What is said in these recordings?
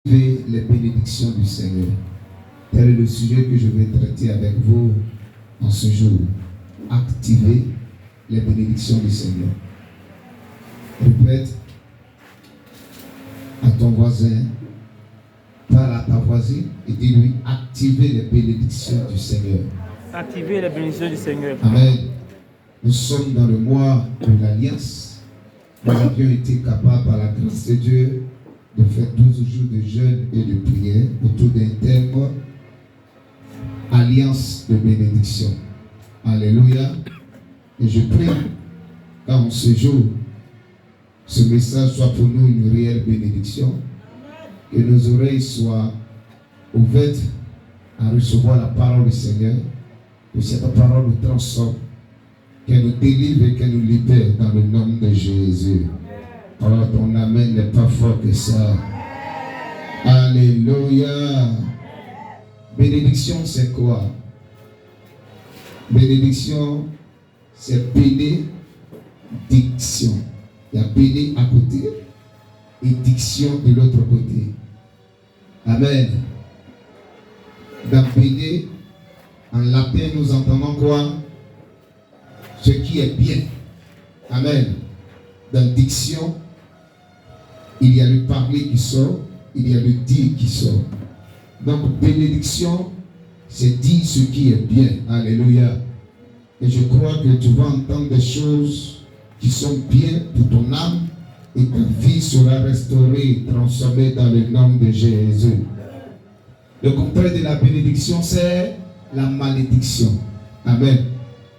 Les bénédictions du Seigneur. Tel est le sujet que je vais traiter avec vous en ce jour. Activer les bénédictions du Seigneur. Répète à ton voisin, parle à ta voisine et dis-lui, activer les bénédictions du Seigneur. Activer les bénédictions du Seigneur. Amen. Nous sommes dans le mois de l'Alliance. Nous avions été capables, par la grâce de Dieu, de faire 12 jours de jeûne et de prière autour d'un thème Alliance de bénédiction. Alléluia. Et je prie qu'en ce jour, ce message soit pour nous une réelle bénédiction, que nos oreilles soient ouvertes à recevoir la parole du Seigneur, que cette parole nous transforme, qu'elle nous délivre et qu'elle nous libère dans le nom de Jésus. Oh, ton amen n'est pas fort que ça. Alléluia. Bénédiction, c'est quoi? Bénédiction, c'est bénédiction. Il y a béné à côté et diction de l'autre côté. Amen. Dans béné, en latin, nous entendons quoi? Ce qui est bien. Amen. Dans diction, il y a le parler qui sort, il y a le dire qui sort. Donc, bénédiction, c'est dire ce qui est bien. Alléluia. Et je crois que tu vas entendre des choses qui sont bien pour ton âme et ta vie sera restaurée, transformée dans le nom de Jésus. Le contraire de la bénédiction, c'est la malédiction. Amen.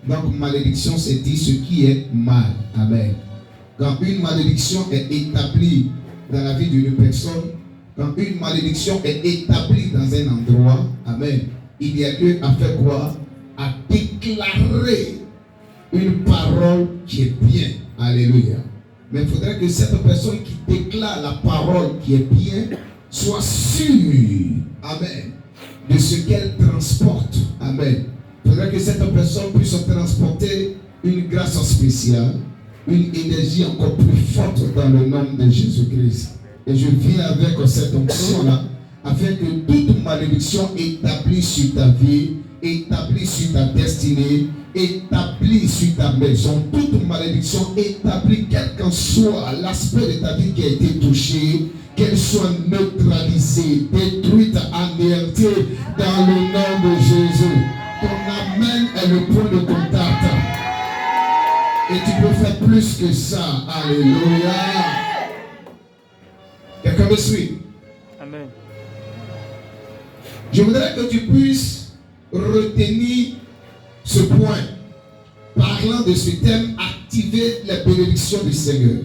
Donc, malédiction, c'est dire ce qui est mal. Amen. Quand une malédiction est établie dans la vie d'une personne, quand une malédiction est établie dans un endroit, amen, il y a lieu à faire quoi? À déclarer une parole qui est bien. Alléluia. Mais il faudrait que cette personne qui déclare la parole qui est bien soit sûre, amen, de ce qu'elle transporte. Amen. Il faudrait que cette personne puisse transporter une grâce spéciale, une énergie encore plus forte dans le nom de Jésus-Christ. Et je viens avec cette onction-là, afin que toute malédiction établie sur ta vie, établie sur ta destinée, établie sur ta maison, toute malédiction établie, quel qu'en soit l'aspect de ta vie qui a été touché, qu'elle soit neutralisée, détruite, anéantie dans le nom de Jésus. Ton amen est le point de contact. Et tu peux faire plus que ça. Alléluia. Quelqu'un me suit? Amen. Je voudrais que tu puisses retenir ce point. Parlant de ce thème, activer les bénédictions du Seigneur.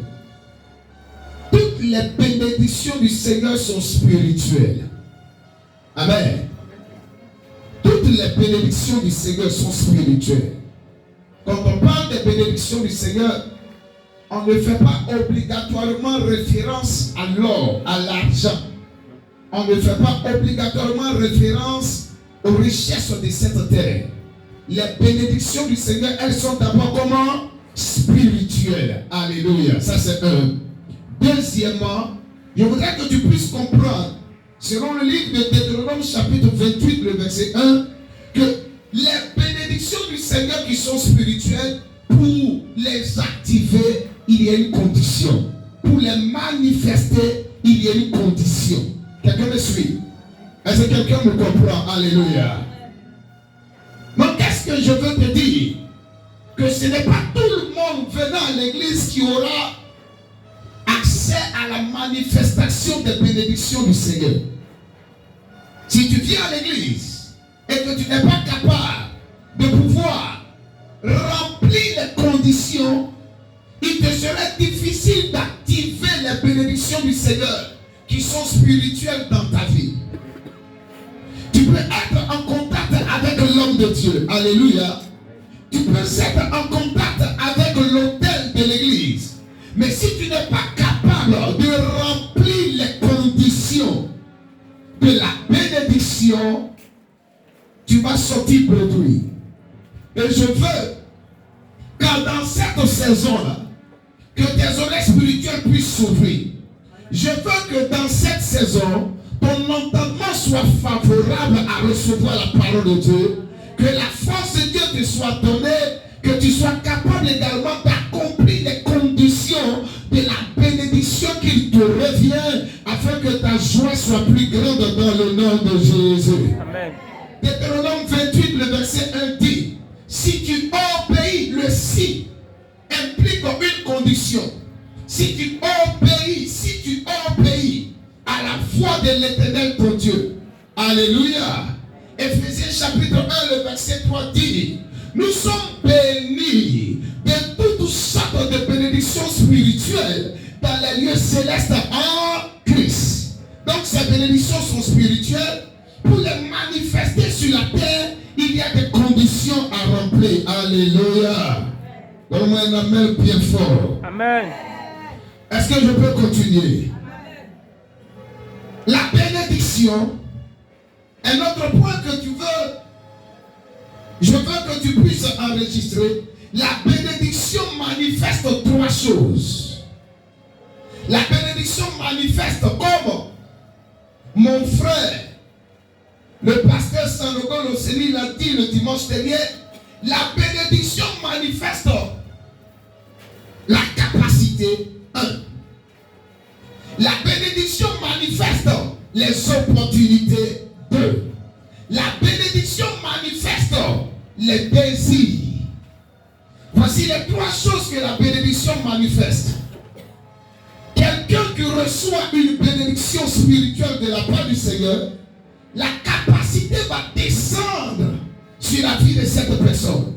Toutes les bénédictions du Seigneur sont spirituelles. Amen. Toutes les bénédictions du Seigneur sont spirituelles. Quand on parle des bénédictions du Seigneur, on ne fait pas obligatoirement référence à l'or, à l'argent. On ne fait pas obligatoirement référence aux richesses de cette terre. Les bénédictions du Seigneur, elles sont d'abord comment? Spirituelles. Alléluia. Ça c'est un. Deuxièmement, je voudrais que tu puisses comprendre, selon le livre de Deutéronome chapitre 28, le verset 1, que les bénédictions du Seigneur qui sont spirituelles, pour les activer, il y a une condition. Pour les manifester, il y a une condition. Quelqu'un me suit? Est-ce que quelqu'un me comprend? Alléluia. Donc qu'est-ce que je veux te dire? Que ce n'est pas tout le monde venant à l'église qui aura accès à la manifestation des bénédictions du Seigneur. Si tu viens à l'église et que tu n'es pas capable de pouvoir remplir les conditions, il te serait difficile d'activer les bénédictions du Seigneur qui sont spirituelles dans ta vie. Tu peux être en contact avec l'homme de Dieu. Alléluia. Tu peux être en contact avec l'autel de l'église. Mais si tu n'es pas capable de remplir les conditions de la bénédiction, tu vas sortir bredouille. Et je veux que dans cette saison-là, que tes oreilles spirituelles puissent s'ouvrir. Je veux que dans cette saison, ton entendement soit favorable à recevoir la parole de Dieu, que la force de Dieu te soit donnée, que tu sois capable également d'accomplir les conditions de la bénédiction qui te revient, afin que ta joie soit plus grande dans le nom de Jésus. Amen. Deutéronome 28, le verset 1 dit, si tu obéis, le si implique une condition. Si tu obéis à la voix de l'Éternel ton Dieu. Alléluia. Éphésiens chapitre 1, le verset 3 dit, nous sommes bénis de toutes sortes de bénédictions spirituelles dans les lieux célestes en Christ. Donc ces bénédictions sont spirituelles. Pour les manifester sur la terre, il y a des conditions à remplir. Alléluia. Donne-moi un amen bien fort. Amen. Est-ce que je peux continuer? La bénédiction, un autre point que tu veux, je veux que tu puisses enregistrer. La bénédiction manifeste trois choses. La bénédiction manifeste comme mon frère, le pasteur Sanogo Loseni l'a dit le dimanche dernier, la bénédiction manifeste la capacité 1. La bénédiction manifeste les opportunités 2. La bénédiction manifeste les désirs. Voici les trois choses que la bénédiction manifeste. Quelqu'un qui reçoit une bénédiction spirituelle de la part du Seigneur, la capacité va descendre sur la vie de cette personne.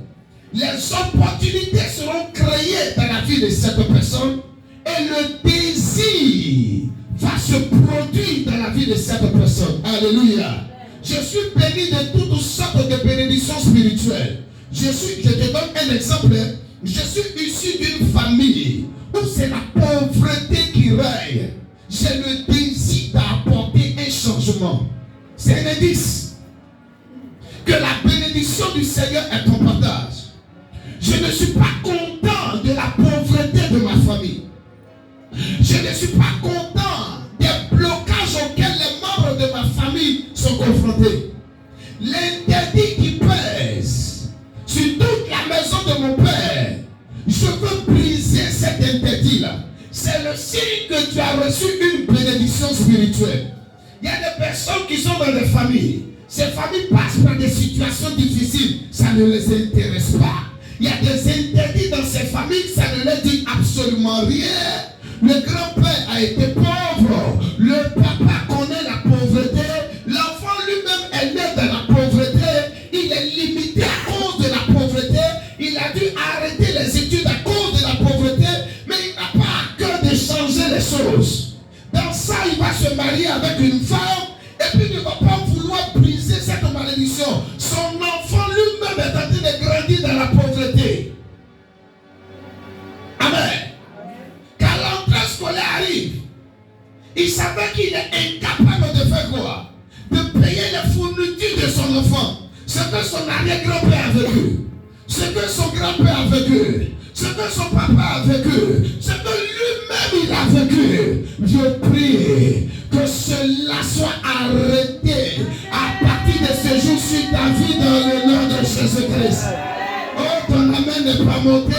Les opportunités seront créées dans la vie de cette personne et le désir va se produire dans la vie de cette personne. Alléluia. Je suis béni de toutes sortes de bénédictions spirituelles. Je te donne un exemple. Je suis issu d'une famille où c'est la pauvreté qui règne. J'ai le désir d'apporter un changement. C'est un indice que la bénédiction du Seigneur est ton partage. Je ne suis pas content de la pauvreté de ma famille. Je ne suis pas content des blocages auxquels les membres de ma famille sont confrontés. L'interdit qui pèse sur toute la maison de mon père, je veux briser cet interdit-là. C'est le signe que tu as reçu une bénédiction spirituelle. Il y a des personnes qui sont dans des familles. Ces familles passent par des situations difficiles. Ça ne les intéresse pas. Il y a des interdits dans ces familles. Ça ne leur dit absolument rien. Le grand-père a été pauvre. Le papa connaît la pauvreté. L'enfant lui-même est né dans la pauvreté. Il est limité à cause de la pauvreté. Il a dû arrêter les études à cause de la pauvreté. Mais il n'a pas à cœur de changer les choses. Dans ça, il va se marier avec une femme. Et puis il ne va pas vouloir briser cette malédiction. Son enfant lui-même est en train de grandir dans la pauvreté. Amen. Quand l'entrée scolaire arrive, il savait qu'il est incapable de faire quoi? De payer les fournitures de son enfant. Ce que son arrière-grand-père a vécu. Ce que son grand-père a vécu. Ce que son papa a vécu. Ce que lui-même il a vécu. Je prie que cela soit arrêté à partir de ce jour sur ta vie dans le nom de Jésus-Christ. Oh, ton amen n'est pas monté.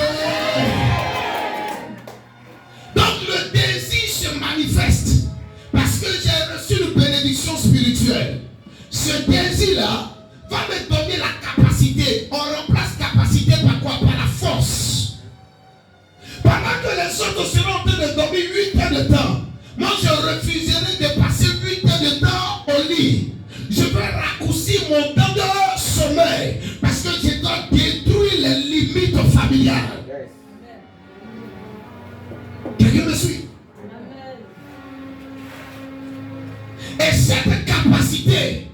Donc le désir se manifeste parce que j'ai reçu une bénédiction spirituelle. Ce désir-là va me donner la capacité. On remplace capacité par quoi? Par la force. Pendant que les autres seront en train de dormir 8 heures de temps, moi je refuserai de passer 8 heures de temps au lit. Je vais raccourcir mon temps de sommeil parce que je dois détruire les limites familiales. Quelqu'un me suit? Et cette capacité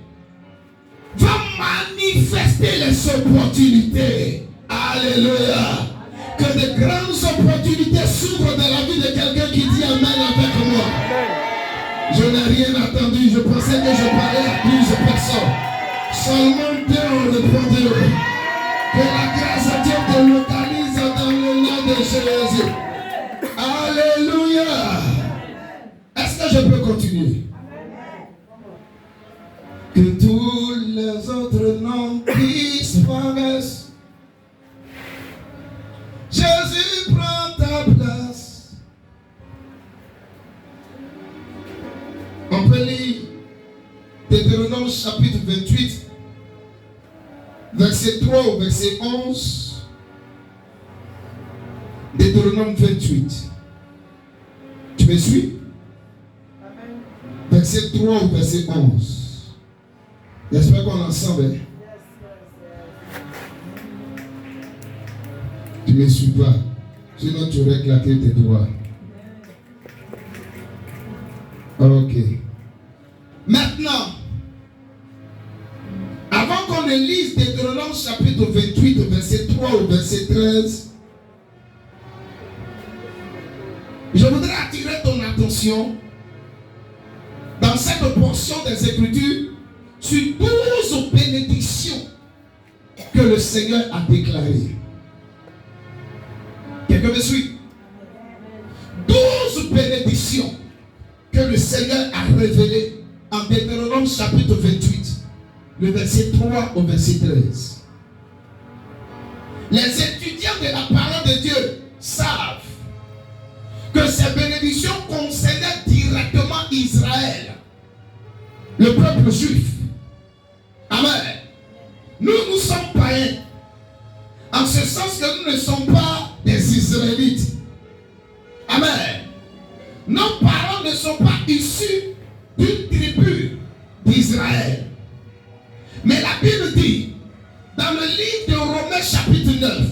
va manifester les opportunités. Alléluia. Que de grandes opportunités s'ouvrent dans la vie de quelqu'un qui dit Amen avec moi. Je n'ai rien entendu. Je pensais que je parlais à 12 personnes. Seulement 2 ont répondu. Que la grâce de Dieu te localise dans le nom de Jésus. Alléluia. Est-ce que je peux continuer? Que tous les autres noms disparaissent. Jésus prend ta place. On peut lire Deutéronome chapitre 28, verset 3 au verset 11. Deutéronome 28. Tu me suis? Amen. Verset 3 au verset 11. J'espère qu'on est ensemble. Hein? Tu ne me suis pas. Sinon tu aurais éclaté tes doigts. Ok. Maintenant, avant qu'on ne lise Deutéronome chapitre 28, verset 3 au verset 13, je voudrais attirer ton attention dans cette portion des Écritures sur 12 bénédictions que le Seigneur a déclarées. Quelqu'un me suit? 12 bénédictions que le Seigneur a révélées en Deutéronome chapitre 28, le verset 3 au verset 13. Les étudiants de la parole de Dieu savent que ces bénédictions concernaient directement Israël, le peuple juif. Amen. Nous sommes païens, en ce sens que nous ne sommes pas des Israélites. Amen. Nos parents ne sont pas issus d'une tribu d'Israël. Mais la Bible dit, dans le livre de Romains chapitre 9,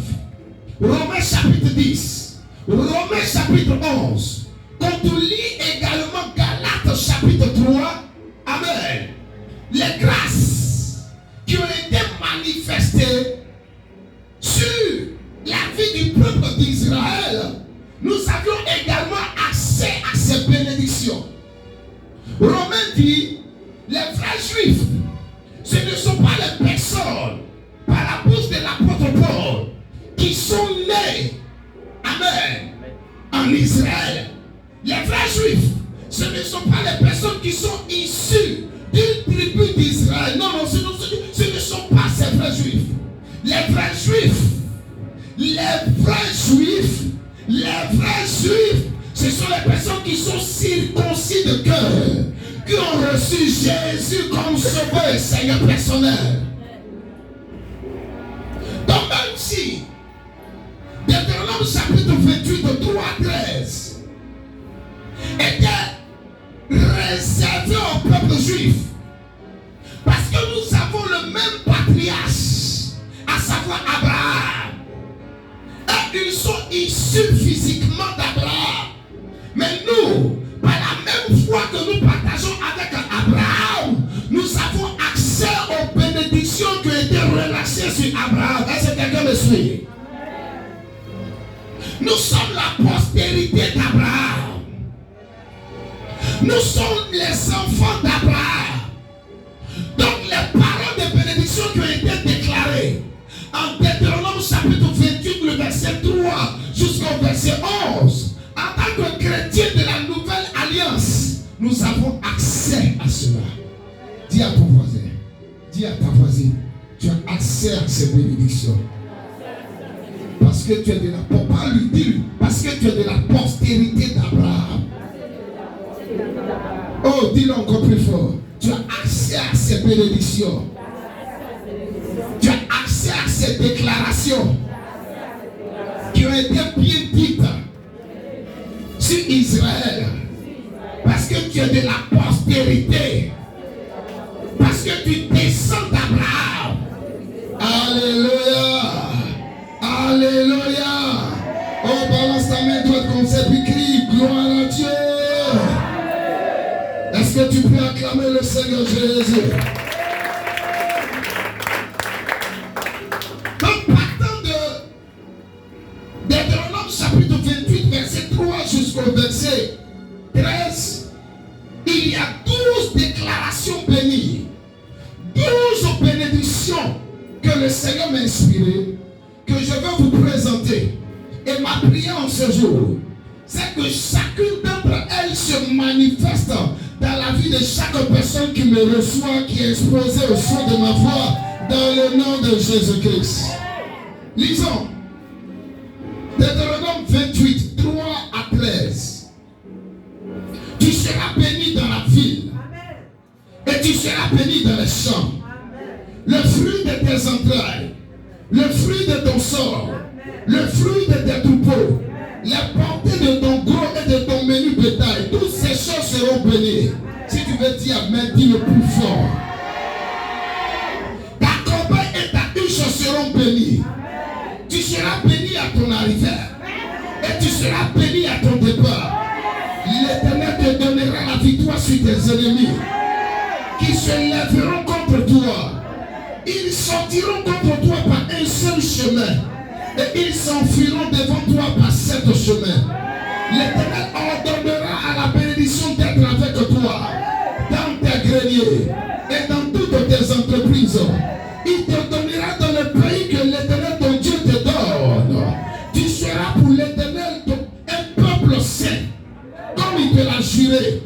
Romains chapitre 10, Romains chapitre 11, quand on lit également Galates chapitre 3, amen, les grâces qui ont été manifestées sur la vie du peuple d'Israël, nous avions également accès à ces bénédictions. Romains dit, les vrais juifs, ce ne sont pas les personnes par la bouche de l'apôtre Paul qui sont nés, amen, en Israël. Les vrais juifs, ce ne sont pas les personnes qui sont issues d'une tribu d'Israël. Non, non, ce ne sont pas ces vrais juifs. Les vrais juifs, ce sont les personnes qui sont circoncis de cœur, qui ont reçu Jésus comme sauveur et Seigneur personnel. Donc même si Deutéronome chapitre 28 de 3 à 13 était réservé au peuple juif, parce que nous avons le même patriarche, à savoir Abraham, et ils sont issus physiquement d'Abraham. Mais nous, par la même foi que nous partageons avec Abraham, nous avons accès aux bénédictions qui ont été relâchées sur Abraham. Est-ce que quelqu'un me suit? Nous sommes la postérité d'Abraham. Nous sommes les enfants d'Abraham. Donc les paroles de bénédiction qui ont été déclarées en Deutéronome chapitre 28, le verset 3 jusqu'au verset 11, en tant que chrétiens de la nouvelle alliance, nous avons accès à cela. Dis à ton voisin, dis à ta voisine, tu as accès à ces bénédictions. Parce que tu es de la, pour pas lui dire, parce que tu es de la postérité d'Abraham. Oh, dis-le encore plus fort. Tu as accès à ces bénédictions. Tu as accès à ces déclarations qui ont été bien dites sur Israël. Parce que tu es de la postérité. Parce que tu descends d'Abraham. Alléluia. Alléluia. Oh, balance ta main droite comme ça, puis crie gloire à Dieu. Est-ce que tu peux acclamer le Seigneur Jésus? Donc, partant de Deutéronome chapitre 28, verset 3 jusqu'au verset 13, il y a 12 déclarations bénies, 12 bénédictions que le Seigneur m'a inspirées, que je vais vous présenter. Et ma prière en ce jour, c'est que chacune d'entre elles se manifeste dans la vie de chaque personne qui me reçoit, qui est exposée au son de ma voix, dans le nom de Jésus-Christ. Lisons. Deutéronome 28, 3 à 13. Tu seras béni dans la ville. Et tu seras béni dans les champs. Le fruit de tes entrailles, le fruit de ton sort, le fruit de tes troupeaux, les portées de ton gros et de ton menu bétail, toutes ces choses seront bénies. Si tu veux dire amen, dis le plus fort. Ta campagne et ta huche seront bénies. Tu seras béni à ton arrivée et tu seras béni à ton départ. L'Éternel te donnera la victoire sur tes ennemis qui se lèveront contre toi. Ils sortiront contre toi par un seul chemin et ils s'enfuiront devant toi par 7 chemins. L'Éternel ordonnera à la bénédiction d'être avec toi dans tes greniers et dans toutes tes entreprises. Il te donnera dans le pays que l'Éternel ton Dieu te donne. Tu seras pour l'Éternel un peuple saint, comme il te l'a juré.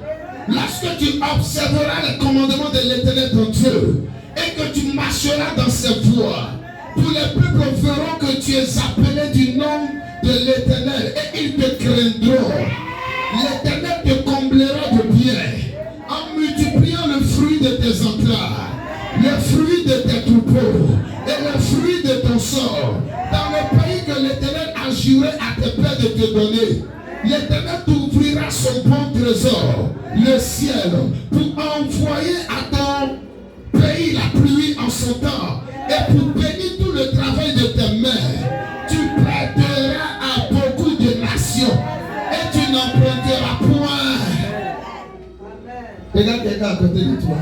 Lorsque tu observeras les commandements de l'Éternel ton Dieu et que tu marcheras dans ses voies, tous les peuples verront que tu es appelé du nom de l'Éternel et ils te craindront. L'Éternel te comblera de bien en multipliant le fruit de tes entrailles, le fruit de tes troupeaux et le fruit de ton sort dans le pays que l'Éternel a juré à tes pères de te donner. L'Éternel t'ouvrira son bon trésor, le ciel, pour envoyer à ton pays la pluie en son temps et pour bénir tout le travail de tes mains. Tu prêteras à beaucoup de nations et tu n'emprunteras point. Regarde quelqu'un à côté de toi.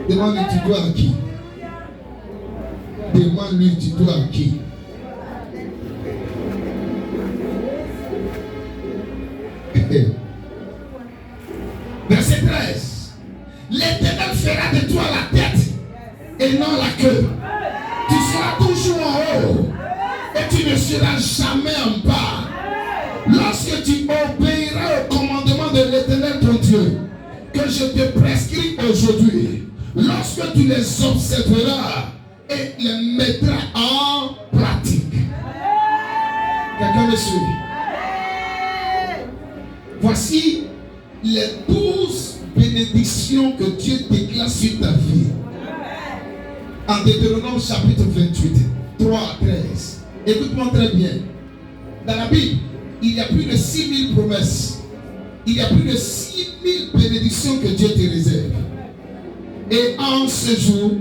Demande-lui, tu dois à qui? Demande-lui, tu dois à qui? Verset 13. L'Éternel fera de toi la tête et non la queue. Tu seras toujours en haut et tu ne seras jamais en bas. Lorsque tu obéiras au commandement de l'Éternel ton Dieu, que je te prescris aujourd'hui, lorsque tu les observeras et les mettras en pratique. Quelqu'un me suit? Voici les 12 bénédictions que Dieu déclare sur ta vie. En Deutéronome chapitre 28, 3 à 13. Écoute-moi très bien. Dans la Bible, il y a plus de 6000 promesses. Il y a plus de 6000 bénédictions que Dieu te réserve. Et en ce jour,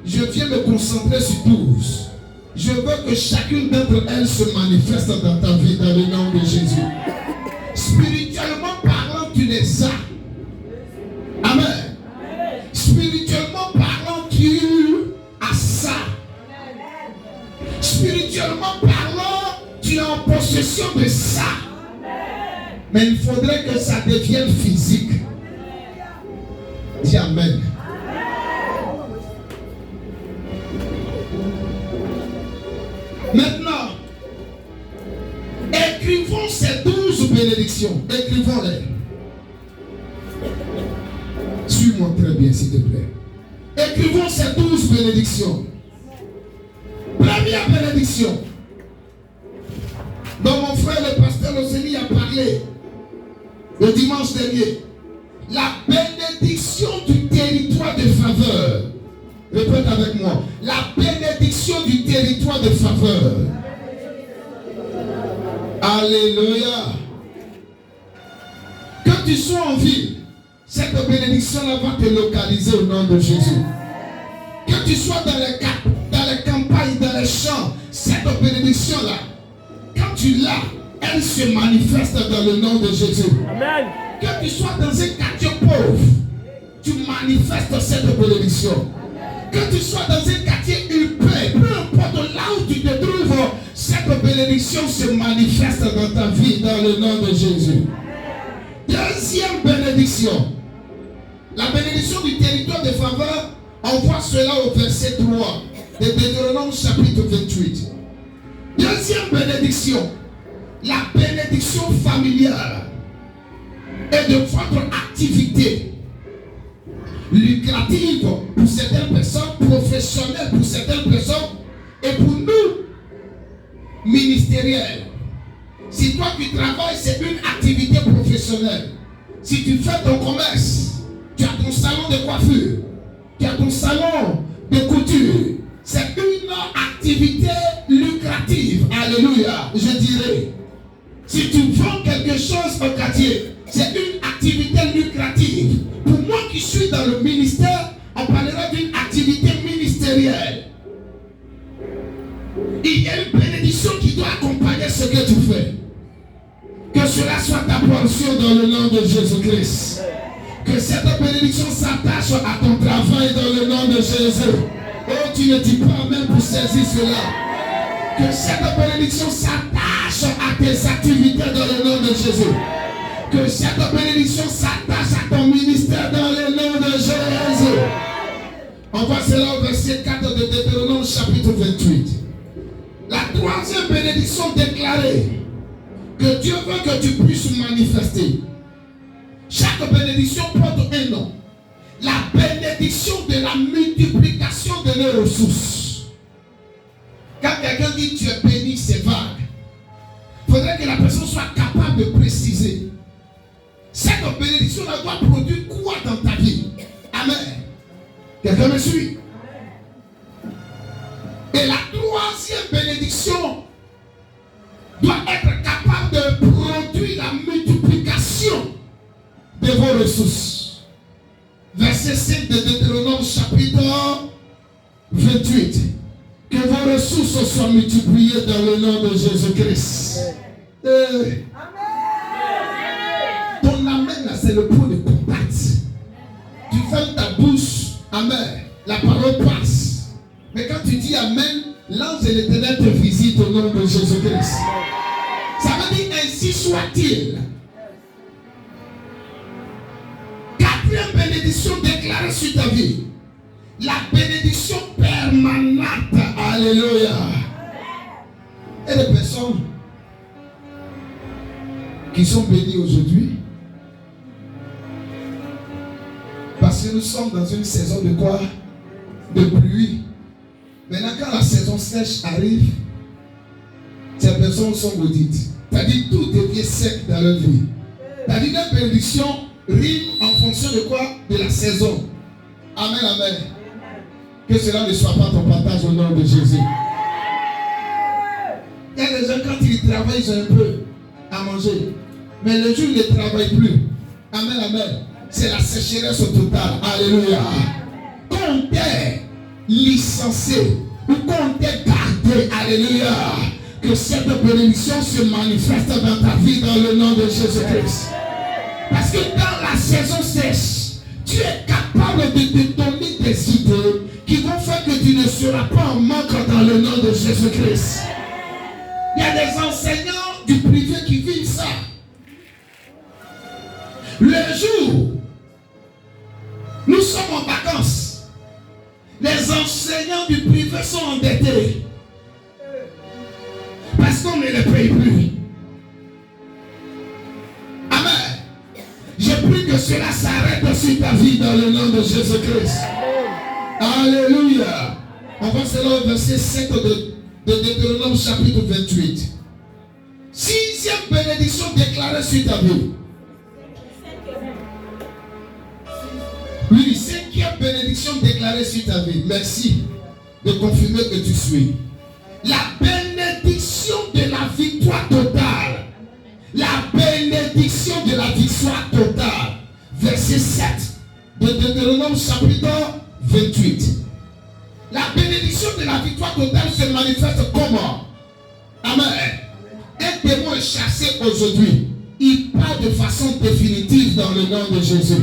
je viens me concentrer sur 12. Je veux que chacune d'entre elles se manifeste dans ta vie dans le nom de Jésus. Spirituellement parlant, tu les as. Amen. Spirituellement parlant, tu as ça. Spirituellement parlant, tu es en possession de ça. Mais il faudrait que ça devienne physique. Dis amen. Maintenant, écrivons ces 12 bénédictions. Écrivons-les. Suis-moi très bien, s'il te plaît. Écrivons ces 12 bénédictions. Première bénédiction, dont mon frère le pasteur Oseni a parlé le dimanche dernier. La bénédiction du territoire de faveur. Répète avec moi. La bénédiction du territoire de faveur. Alléluia. Quand tu sois en ville, cette bénédiction-là va te localiser au nom de Jésus. Que tu sois dans les campagnes, dans les champs, cette bénédiction-là, quand tu l'as, elle se manifeste dans le nom de Jésus. Amen. Que tu sois dans un quartier pauvre, tu manifestes cette bénédiction. Que tu sois dans un quartier urbain, peu importe là où tu te trouves, cette bénédiction se manifeste dans ta vie dans le nom de Jésus. Deuxième bénédiction, la bénédiction du territoire de faveur, on voit cela au verset 3 de Deutéronome chapitre 28. Deuxième bénédiction, la bénédiction familiale. et de votre activité lucrative pour certaines personnes, professionnelle pour certaines personnes, et pour nous, ministérielle. Si toi tu travailles, c'est une activité professionnelle. Si tu fais ton commerce, tu as ton salon de coiffure, tu as ton salon de couture, c'est une activité lucrative. Alléluia, je dirais. Si tu vends quelque chose au quartier, c'est une activité lucrative. Pour moi qui suis dans le ministère, on parlera d'une activité ministérielle. Il y a une bénédiction qui doit accompagner ce que tu fais. Que cela soit ta portion dans le nom de Jésus-Christ. Que cette bénédiction s'attache à ton travail dans le nom de Jésus. Oh, tu ne dis pas même pour saisir cela. Que cette bénédiction s'attache à tes activités dans le nom de Jésus. Que cette bénédiction s'attache à ton ministère dans le nom de Jésus. On voit cela au verset 4 de Deutéronome chapitre 28. La troisième bénédiction déclarée que Dieu veut que tu puisses manifester. Chaque bénédiction porte un nom. La bénédiction de la multiplication de nos ressources. Quand quelqu'un dit tu es béni, c'est vague. Il faudrait que la personne soit capable de préciser. Cette bénédiction-là doit produire quoi dans ta vie? Amen. Quelqu'un me suit? Et la troisième bénédiction doit être capable de produire la multiplication de vos ressources. Verset 5 de Deutéronome chapitre 28. Que vos ressources soient multipliées dans le nom de Jésus-Christ. Ton amen là, c'est le point de contact. Tu fermes ta bouche, amen. La parole passe. Mais quand tu dis amen, l'ange de l'Éternel te visite au nom de Jésus-Christ. Ça veut dire ainsi soit-il. Quatrième bénédiction déclarée sur ta vie. La bénédiction permanente. Alléluia. Et les personnes qui sont bénies aujourd'hui, parce que nous sommes dans une saison de quoi? De pluie. Maintenant, quand la saison sèche arrive, ces personnes sont maudites. C'est-à-dire tout devient sec dans leur vie. C'est-à-dire la bénédiction rime en fonction de quoi? De la saison. Amen, amen. Que cela ne soit pas ton partage au nom de Jésus. Il y a des gens, quand ils travaillent, ils ont un peu à manger. Mais le jour où ils ne travaillent plus, amen, amen, c'est la sécheresse totale. Alléluia. Quand on t'est licencié ou quand on t'est gardé, alléluia, que cette bénédiction se manifeste dans ta vie dans le nom de Jésus-Christ. Parce que dans la saison sèche, tu es capable de te donner des idées qui vont faire que tu ne seras pas en manque dans le nom de Jésus-Christ. Il y a des enseignants du privé qui vivent ça. Le jour, nous sommes en vacances. Les enseignants du privé sont endettés. Parce qu'on ne les paye plus. Amen. Je prie que cela s'arrête sur ta vie dans le nom de Jésus-Christ. Alléluia. On va cela au verset 7 de Deutéronome chapitre 28. Sixième bénédiction déclarée sur ta vie. Oui, cinquième bénédiction déclarée sur ta vie. Merci de confirmer que tu suis. La bénédiction de la victoire totale. La bénédiction de la victoire totale. Verset 7 de Deutéronome chapitre 28. La bénédiction de la victoire totale se manifeste comment? Amen. Un démon est chassé aujourd'hui. Il part de façon définitive dans le nom de Jésus.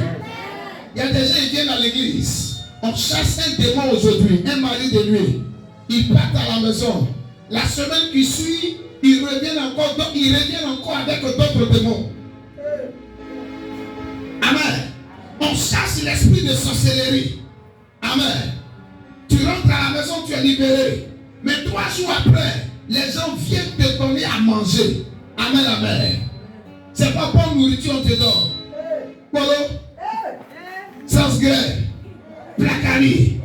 Il y a des gens qui viennent à l'église. On chasse un démon aujourd'hui, un mari de nuit. Ils partent à la maison. La semaine qui suit, ils reviennent encore avec d'autres démons. Amen. On chasse l'esprit de sorcellerie. Amen. Tu rentres à la maison, tu es libéré. Mais 3 jours après, les gens viennent te donner à manger. Amen, amen. C'est pas bonne nourriture on te donne. Polo, sans grève, placari.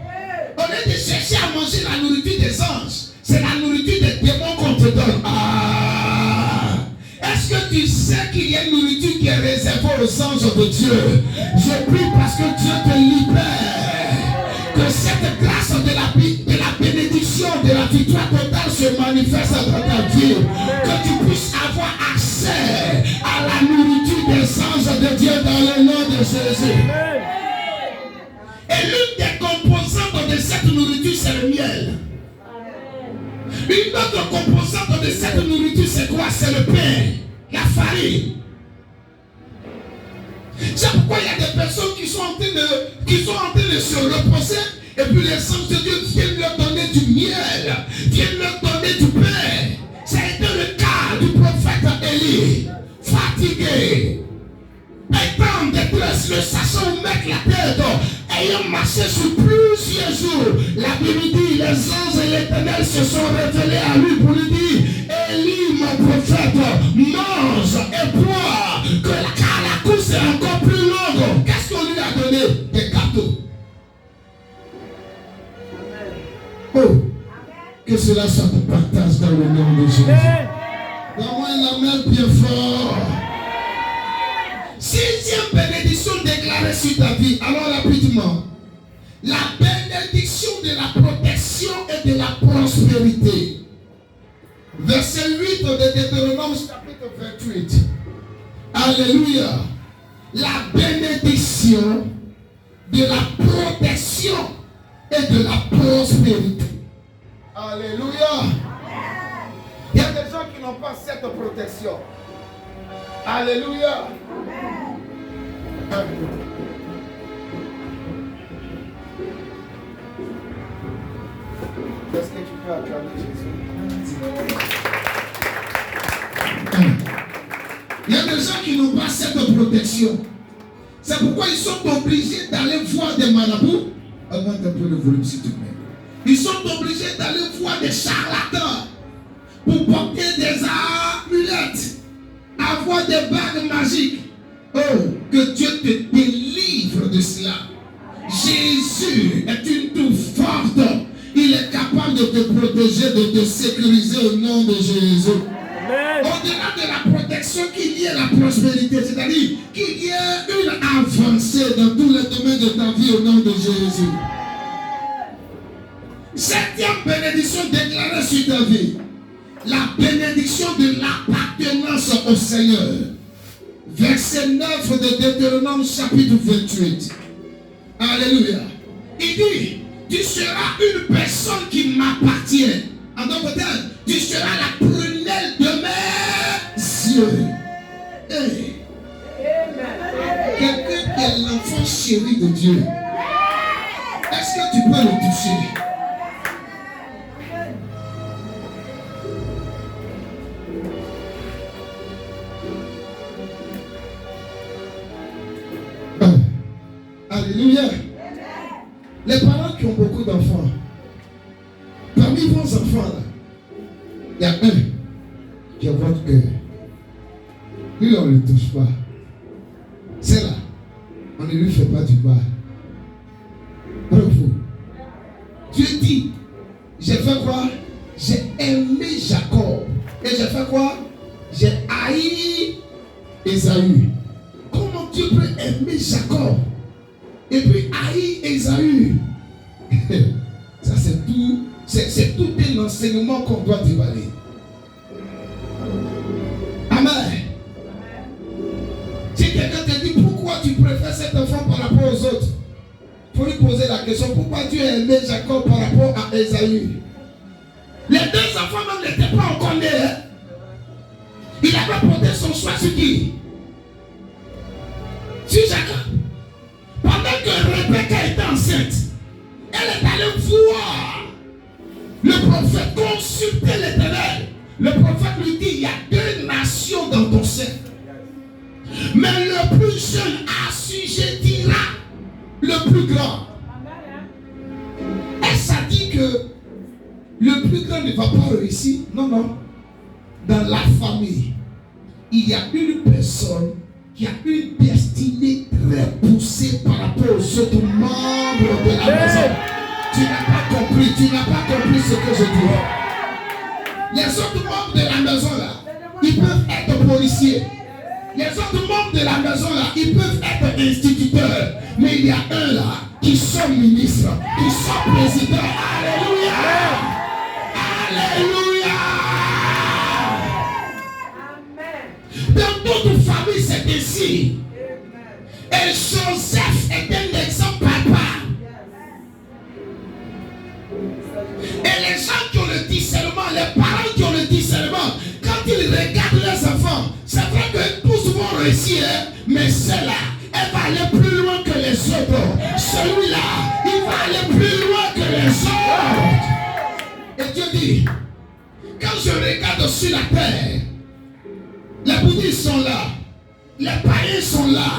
Au lieu de chercher à manger la nourriture des anges, c'est la nourriture des démons qu'on te donne. Ah! Est-ce que tu sais qu'il y a une nourriture qui est réservée aux anges de Dieu? Je prie parce que Dieu te libère. Que cette grâce de la bénédiction, de la victoire totale se manifeste dans ta vie. Que tu puisses avoir accès à la nourriture des anges de Dieu dans le nom de Jésus. Et l'une des composantes de cette nourriture, c'est le miel. Une autre composante de cette nourriture, c'est quoi? C'est le pain, la farine. C'est pourquoi il y a des personnes qui sont en train de se reposer, et puis les anges de Dieu viennent leur donner du miel, viennent leur donner du pain. Ça a été le cas du prophète Élie, fatigué, étant en détresse, le sachant où mettre la tête, ayant marché sur plusieurs jours. La Bible dit, les anges et l'Éternel se sont révélés à lui pour lui dire, Élie, mon prophète, mange et bois, car la course est encore plus longue. Qu'est-ce qu'on lui a donné? Des gâteaux. Oh, que cela soit un partage dans le nom de Jésus. Donne-moi un amen bien fort. Sixième bénédiction déclarée sur ta vie. Alors rapidement, la bénédiction de la protection et de la prospérité. Verset 8 de Deutéronome chapitre 28. Alléluia. La bénédiction de la protection et de la prospérité. Alléluia. Il y a des gens qui n'ont pas cette protection. Alléluia. Est-ce que tu peux acclamer Jésus? Il y a des gens qui n'ont pas cette protection. C'est pourquoi ils sont obligés d'aller voir des marabouts. Augmente un peu le volume s'il te plaît. Ils sont obligés d'aller voir des charlatans pour porter des amulettes, avoir des bagues magiques. Oh, que Dieu te délivre de cela. Jésus est une tour forte. Il est capable de te protéger, de te sécuriser au nom de Jésus. Au-delà de la protection, qu'il y ait la prospérité, c'est-à-dire qu'il y ait une avancée dans tous les domaines de ta vie au nom de Jésus. Septième bénédiction déclarée sur ta vie. La bénédiction de l'appartenance au Seigneur. Verset 9 de Deutéronome chapitre 28. Alléluia. Il dit, tu seras une personne qui m'appartient. En d'autres termes, tu seras la prunelle de mes yeux. Hey. Quelqu'un qui est l'enfant chéri de Dieu. Est-ce que tu peux le toucher? Alléluia. Les parents qui ont beaucoup d'enfants, parmi vos enfants là, il y a un qui a votre cœur. Lui, on ne le touche pas. C'est là. On ne lui fait pas du mal. Bravo. Dieu dit, j'ai fait quoi? J'ai aimé Jacob. Et j'ai fait quoi? J'ai haï Ésaü. Comment Dieu peut aimer Jacob et puis haïr Ésaü? Ça c'est tout un enseignement qu'on doit dévaler. Amen. Si quelqu'un te dit pourquoi tu préfères cet enfant par rapport aux autres, il faut lui poser la question, pourquoi Dieu a aimé Jacob par rapport à Ésaü? Les deux enfants même n'étaient pas encore nés. Hein? Il avait porté son choix sur qui? Sur Jacob. Pendant que Rebecca était enceinte, elle est allée voir le prophète, consulter l'Éternel. Le prophète lui dit, il y a deux nations dans ton sein. Mais le plus jeune assujettira le plus grand. Et ça dit que le plus grand ne va pas réussir. Non, non. Dans la famille, il y a une personne qui a une destinée repoussé par rapport aux autres membres de la maison. Tu n'as pas compris ce que je dis. Les autres membres de la maison là, ils peuvent être policiers. Les autres membres de la maison là, ils peuvent être instituteurs. Mais il y a un là qui sont ministres, qui sont présidents. Alléluia! Alléluia! Dans d'autres familles, c'est ainsi. Et Joseph est un exemple papa. Et les gens qui ont le discernement, les parents qui ont le discernement, quand ils regardent leurs enfants, c'est vrai que tous vont réussir, mais celle-là, elle va aller plus loin que les autres. Celui-là, il va aller plus loin que les autres. Et Dieu dit, quand je regarde sur la terre, les bouddhistes sont là, les païens sont là,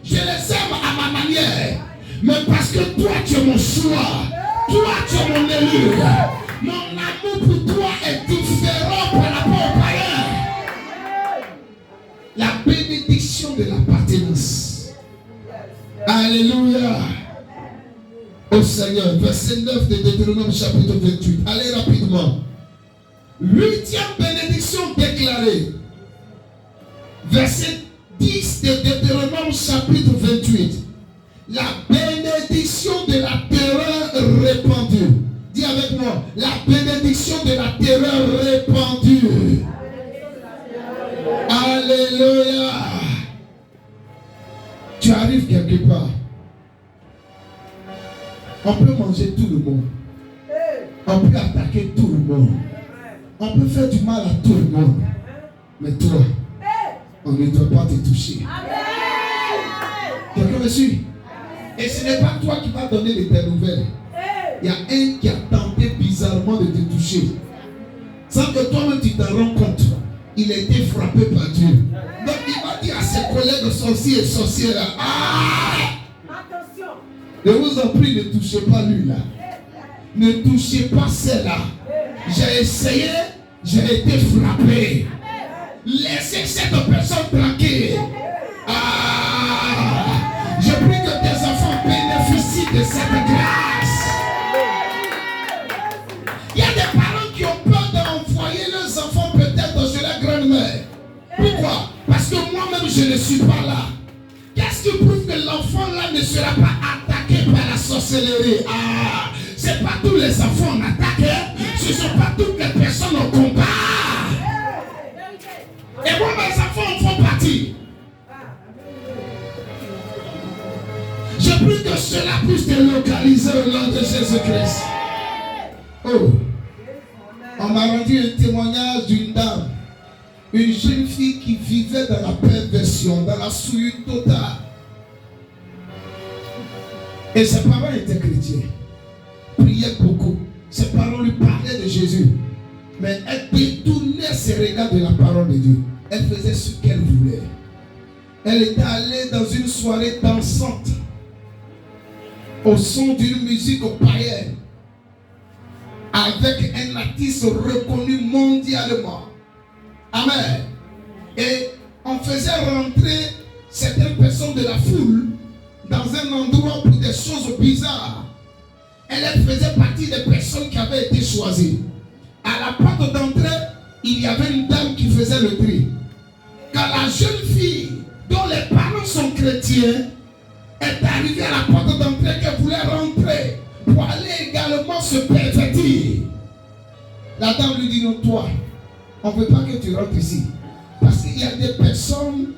je les aime à ma manière, mais parce que toi tu es mon choix, toi tu es mon élu, mon amour pour toi est différent par rapport aux païens. La bénédiction de l'appartenance. Alléluia. Au Seigneur, verset 9 de Deutéronome chapitre 28. Allez rapidement. 8e bénédiction déclarée. Verset 10 de Deutéronome chapitre 28. La bénédiction de la terreur répandue. Dis avec moi, la bénédiction de la terreur répandue. Alléluia. Tu arrives quelque part. On peut manger tout le monde. On peut attaquer tout le monde. On peut faire du mal à tout le monde. Mais toi, on ne doit pas te toucher. Quelqu'un me suit? Et ce n'est pas toi qui vas donner les belles nouvelles. Il y a un qui a tenté bizarrement de te toucher. Sans que toi-même tu t'en rends compte. Il a été frappé par Dieu. Donc il va dire à ses collègues sorciers et sorcières, attention. Je vous en prie, ne touchez pas lui là. Ne touchez pas celle-là. J'ai essayé, j'ai été frappé. Laissez cette personne tranquille. Je prie que tes enfants bénéficient de cette grâce. Il y a des parents qui ont peur d'envoyer leurs enfants peut-être chez la grand-mère. Pourquoi? Parce que moi-même je ne suis pas là. Qu'est-ce qui prouve que l'enfant là ne sera pas attaqué par la sorcellerie? C'est pas tous les enfants en attaque. Ce ne sont pas toutes les personnes au combat. Et moi mes enfants en font partie. Je prie que cela puisse te localiser au nom de Jésus-Christ. Oh, on m'a rendu un témoignage d'une dame, une jeune fille qui vivait dans la perversion, dans la souillure totale. Et ses parents étaient chrétiens, priaient beaucoup. Ses parents lui parlaient de Jésus, mais elle détournait ses regards de la parole de Dieu. Elle faisait ce qu'elle voulait. Elle était allée dans une soirée dansante, au son d'une musique païenne, avec un artiste reconnu mondialement. Amen. Et on faisait rentrer certaines personnes de la foule dans un endroit pour des choses bizarres. Elle faisait partie des personnes qui avaient été choisies. À la porte d'entrée, il y avait une dame qui faisait le tri. Quand la jeune fille, dont les parents sont chrétiens, est arrivée à la porte d'entrée, qu'elle voulait rentrer pour aller également se pervertir. La dame lui dit, non, toi, on ne veut pas que tu rentres ici. Parce qu'il y a des personnes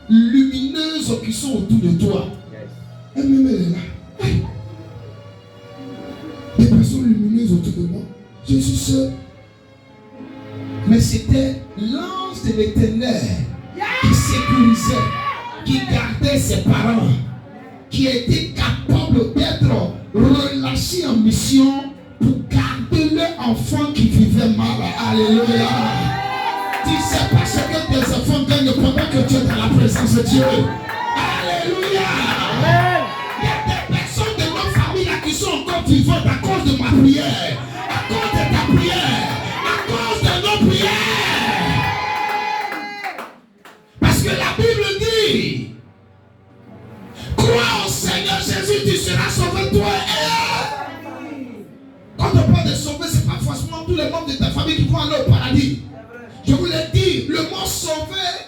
lumineuses qui sont autour de toi. Elle-même, elle est là. Des personnes lumineuses autour de moi. Je suis seul. Mais c'était l'ange de l'Éternel qui sécurisait, qui gardait ses parents, qui était capable d'être relâché en mission pour garder leur enfant qui vivait mal. Alléluia. Tu sais pas ce que tes enfants gagnent pendant que tu es dans la présence de Dieu. Alléluia. Il y a des personnes de nos familles là qui sont encore vivantes à cause de ma prière, à cause de ta prière, à cause de nos prières. Parce que la Bible dit membres de ta famille qui vont aller au paradis. Je vous l'ai dit, le mot sauver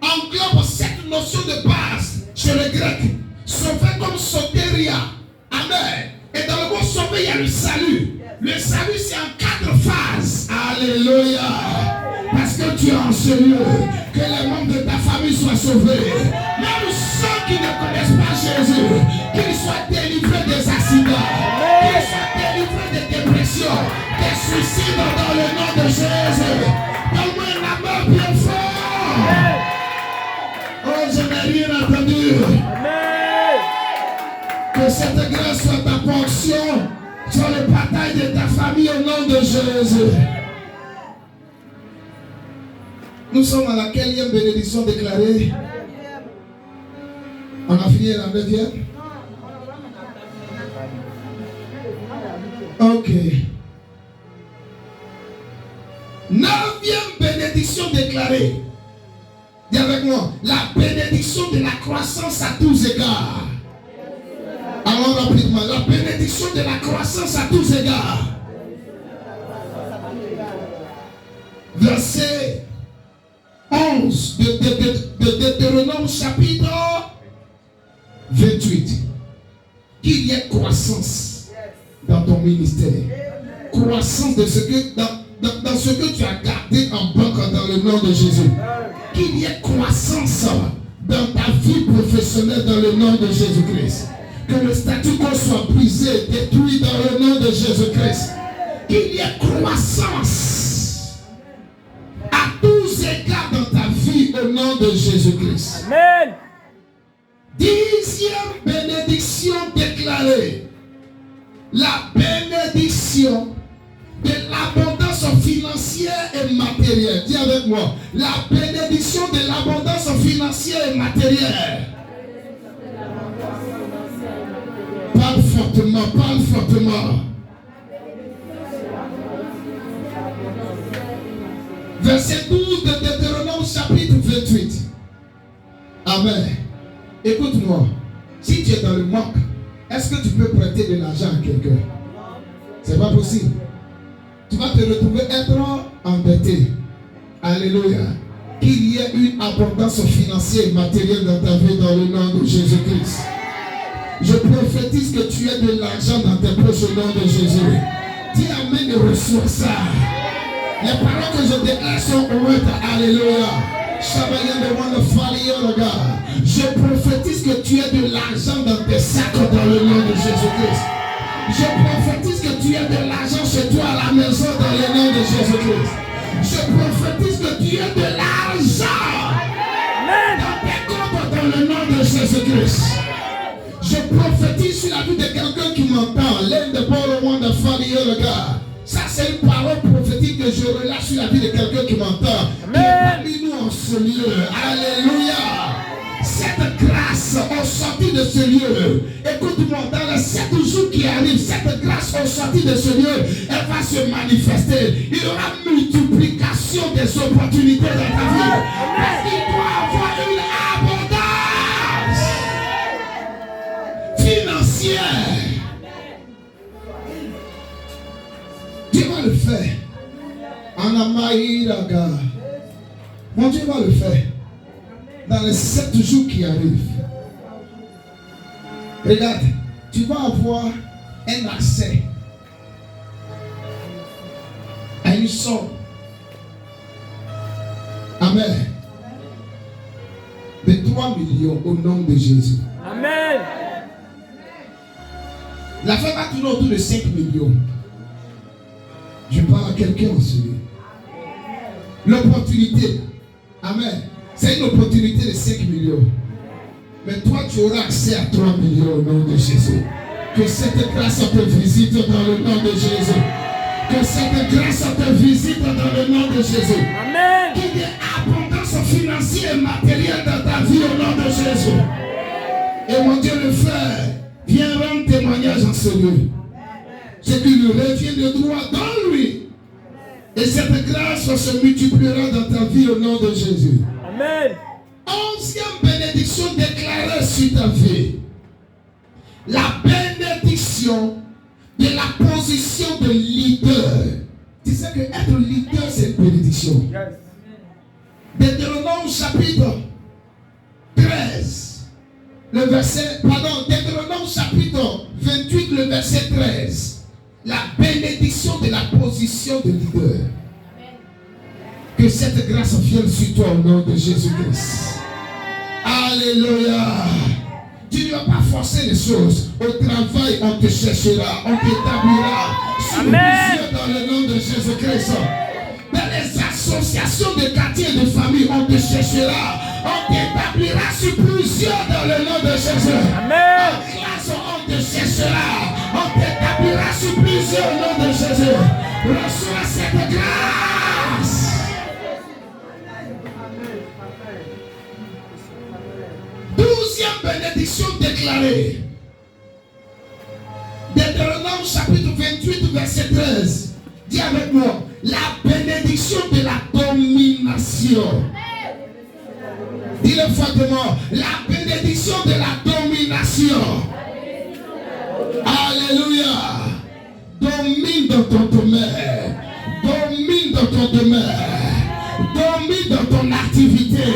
englobe cette notion de base chez les Grecs. Sauver comme soteria. Amen. Et dans le mot sauver, il y a le salut. Le salut, c'est en 4 phases. Alléluia. Parce que tu es en ce lieu. Que les membres de ta famille soient sauvés. Même ceux qui ne connaissent pas Jésus, qu'ils soient délivrés des accidents, qu'ils soient délivrés des dépressions, des suicides dans le nom de Jésus. Donne-moi un amour bien fort. Oh, je n'ai rien entendu. Que cette grâce soit ta portion sur le partage de ta famille au nom de Jésus. Nous sommes à la 4e bénédiction déclarée. On a fini la 9e. Ok. 9e bénédiction déclarée. Dis avec moi. La bénédiction de la croissance à tous égards. Alors rapidement. La bénédiction de la croissance à tous égards. Verset 11 de Deutéronome chapitre 28. Qu'il y ait croissance dans ton ministère. Croissance de ce que, dans ce que tu as gardé en banque dans le nom de Jésus. Qu'il y ait croissance dans ta vie professionnelle dans le nom de Jésus-Christ. Que le statu quo soit brisé, détruit dans le nom de Jésus-Christ. Qu'il y ait croissance à tous égards dans ta vie au nom de Jésus-Christ. Amen. 10e bénédiction déclarée. La bénédiction de l'abondance financière et matérielle. Dis avec moi. La bénédiction de l'abondance financière et matérielle. Parle fortement, parle fortement. Verset 12 de Deutéronome chapitre 28. Amen. Écoute-moi. Si tu es dans le manque, est-ce que tu peux prêter de l'argent à quelqu'un? C'est pas possible. Tu vas te retrouver être endetté. Alléluia. Qu'il y ait une abondance financière et matérielle dans ta vie dans le nom de Jésus-Christ. Je prophétise que tu aies de l'argent dans tes poches au nom de Jésus. Dis amen et reçois ça. Les paroles que je déclare sont ouvertes. Alléluia. Je prophétise que tu aies de l'argent dans tes sacs dans le nom de Jésus-Christ. Je prophétise que tu aies de l'argent chez toi à la maison dans le nom de Jésus-Christ. Je prophétise que tu aies de l'argent dans tes comptes dans le nom de Jésus-Christ. Je prophétise sur la vie de quelqu'un qui m'entend. L'aide de Paul Wanda Fali le gars. Ça c'est une parole prophétique que je relâche sur la vie de quelqu'un qui m'entend. Parmi-nous en ce lieu. Alléluia. Cette grâce au sorti de ce lieu, écoute-moi, dans les 7 jours qui arrivent, cette grâce au sorti de ce lieu, elle va se manifester. Il y aura multiplication des opportunités dans ta vie. Parce qu'il doit avoir une abondance financière. Dieu va le faire. Anamaïraga. Mon Dieu va le faire. Dans les 7 jours qui arrivent. Regarde, tu vas avoir un accès à une somme. Amen. De 3 millions au nom de Jésus. Amen. La femme va tourner autour de 5 millions. Je parle à quelqu'un en ce lieu. L'opportunité. Amen. C'est une opportunité de 5 millions. Mais toi, tu auras accès à 3 millions au nom de Jésus. Que cette grâce te visite dans le nom de Jésus. Que cette grâce te visite dans le nom de Jésus. Amen. Qu'il y ait abondance financière et matérielle dans ta vie au nom de Jésus. Et mon Dieu le frère, viens rendre témoignage en ce lieu. Ce qui lui revient de droit dans lui. Et cette grâce se multipliera dans ta vie au nom de Jésus. Amen. 11e bénédiction déclarée sur ta vie. La bénédiction de la position de leader. Dis Tu sais que être leader, c'est une bénédiction. Yes. Deutéronome chapitre 13, le verset, pardon, Deutéronome chapitre 28, le verset 13. La bénédiction de la position de leader. Que cette grâce vienne sur toi au nom de Jésus-Christ. Alléluia. Tu ne vas pas forcer les choses. Au travail, on te cherchera, on t'établira sur plusieurs dans le nom de Jésus-Christ. Dans les associations de quartier et de famille, on te cherchera, on t'établira sur plusieurs dans le nom de Jésus. Amen. En classe, on te cherchera, on t'établira sur plusieurs au nom de Jésus. Reçois cette grâce. Bénédiction déclarée. Deutéronome chapitre 28 verset 13. Dis avec moi. La bénédiction de la domination. Dis-le fortement. La bénédiction de la domination. Alléluia. Domine dans ton domaine. Domine dans ton domaine. Domine dans ton activité.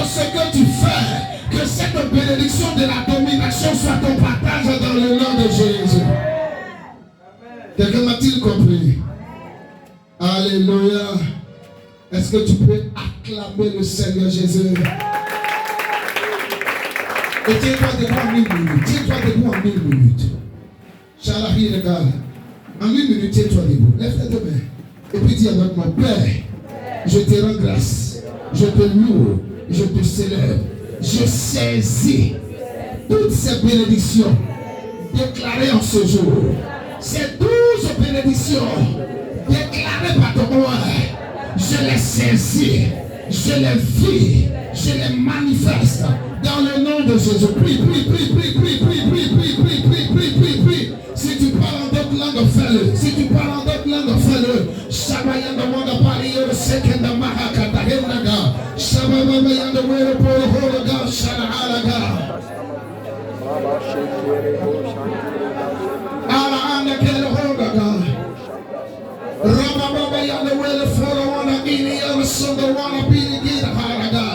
Ce que tu fais, que cette bénédiction de la domination soit ton partage dans le nom de Jésus. Quelqu'un m'a-t-il compris? Alléluia. Est-ce que tu peux acclamer le Seigneur Jésus? Et tiens-toi debout en 1 minute. Tiens-toi debout en 1 minute. Chalahi les gars. En 1 minute, tiens-toi debout. Lève tes mains. Et puis dis avec moi, Père, je te rends grâce. Je te loue. Je te célèbre, je saisis toutes ces bénédictions déclarées en ce jour. Ces 12 bénédictions déclarées par ton roi, je les saisis, je les vis, je les manifeste dans le nom de Jésus. Prie, prie, prie, prie, prie, prie, prie, prie, prie, prie, prie, prie, prie. Si tu parles en d'autres langues, fais-le. Si tu parles en d'autres langues, fais-le. Shabayanda wanda pari yo sekenda mahakata hennaga. Shabayanda wero polo hologa sharaalaga. Ala anda kele hologa. Rama baba yanda wero folo wana ini yo sonda wana bini gira halaga.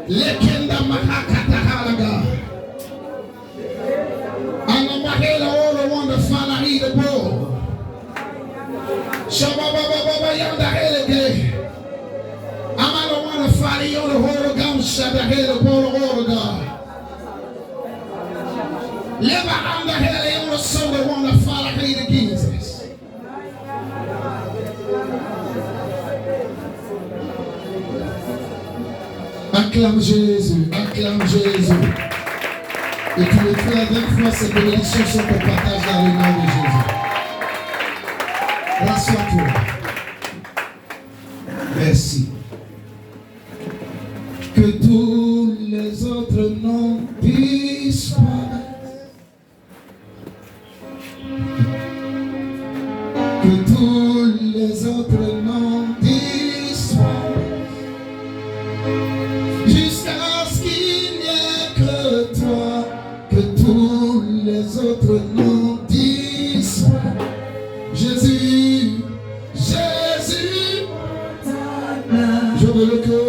Lekenda mahakata halaga. Ana mahela olo wanda fala ide bo. Shababa yanda helege. Amano wana fali yo the whole gam shada hele polo hologa. Leva anda hele yo sonda wana fala ide Jesus. Acclame Jésus, acclame Jésus. Et tu le fais avec foi, ces bénédictions sont ton partage dans le nom de Jésus. Rassois-toi. Merci. Que tous les autres noms disparaissent. Que tous les autres noms disparaissent. Jusqu'à ce qu'il n'y ait que toi, que tous les autres noms disparaissent. Jésus, Jésus, je veux le que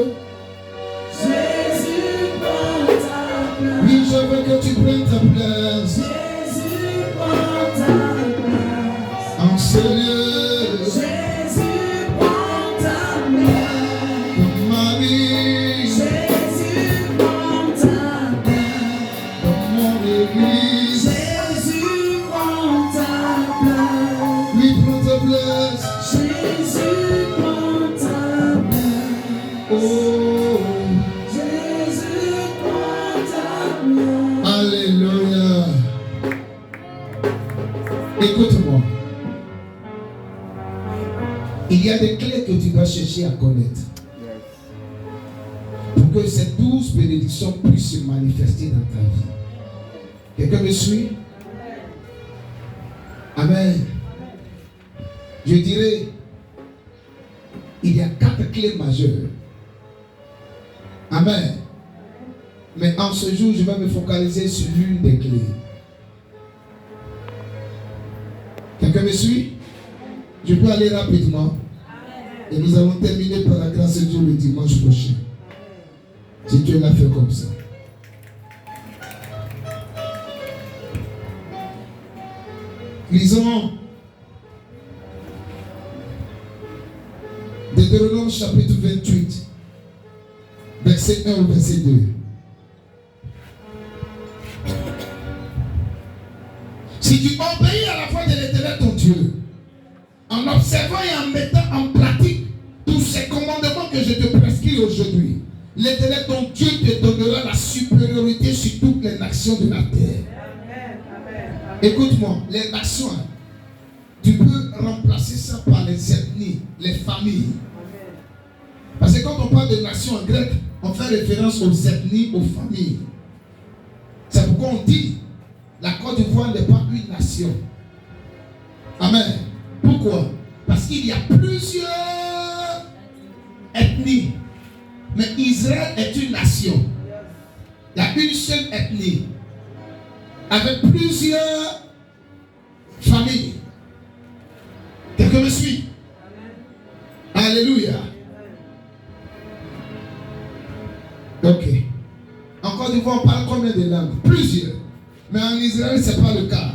Jésus prend ta place. Oui, je veux que tu prennes ta place. Jésus prend ta place. En ce lieu, Jésus prend ta place. Dans ma vie, Jésus prend ta place. Dans mon église, Jésus prend ta place. Oui, prends ta place. Jésus prend ta place. Oh, Jésus prend ta place. Alléluia. Écoute-moi. Il y a des clés que tu dois chercher à connaître. Pour que ces 12 bénédictions puissent se manifester dans ta vie. Quelqu'un me suit? Amen. Je dirais, il y a 4 clés majeures. Amen. Mais en ce jour, je vais me focaliser sur l'une des clés. Quelqu'un me suit? Je peux aller rapidement. Et nous allons terminer par la grâce de Dieu le dimanche prochain. Si Dieu l'a fait comme ça. Lisons Deutéronome chapitre 28, verset 1 au verset 2. Si tu obéis à la voix de l'Éternel ton Dieu, en observant et en mettant en pratique tous ces commandements que je te prescris aujourd'hui, l'Éternel ton Dieu te donnera la supériorité sur toutes les nations de la terre. Écoute-moi, les nations, tu peux remplacer ça par les ethnies, les familles. Parce que quand on parle de nations en grec, on fait référence aux ethnies, aux familles. C'est pourquoi on dit la Côte d'Ivoire n'est pas une nation. Amen. Pourquoi? Parce qu'il y a plusieurs ethnies. Mais Israël est une nation. Il y a une seule ethnie. Avec plusieurs familles. Quelqu'un me suit? Amen. Alléluia. Ok. En Côte d'Ivoire, on parle combien de langues? Plusieurs. Mais en Israël, ce n'est pas le cas.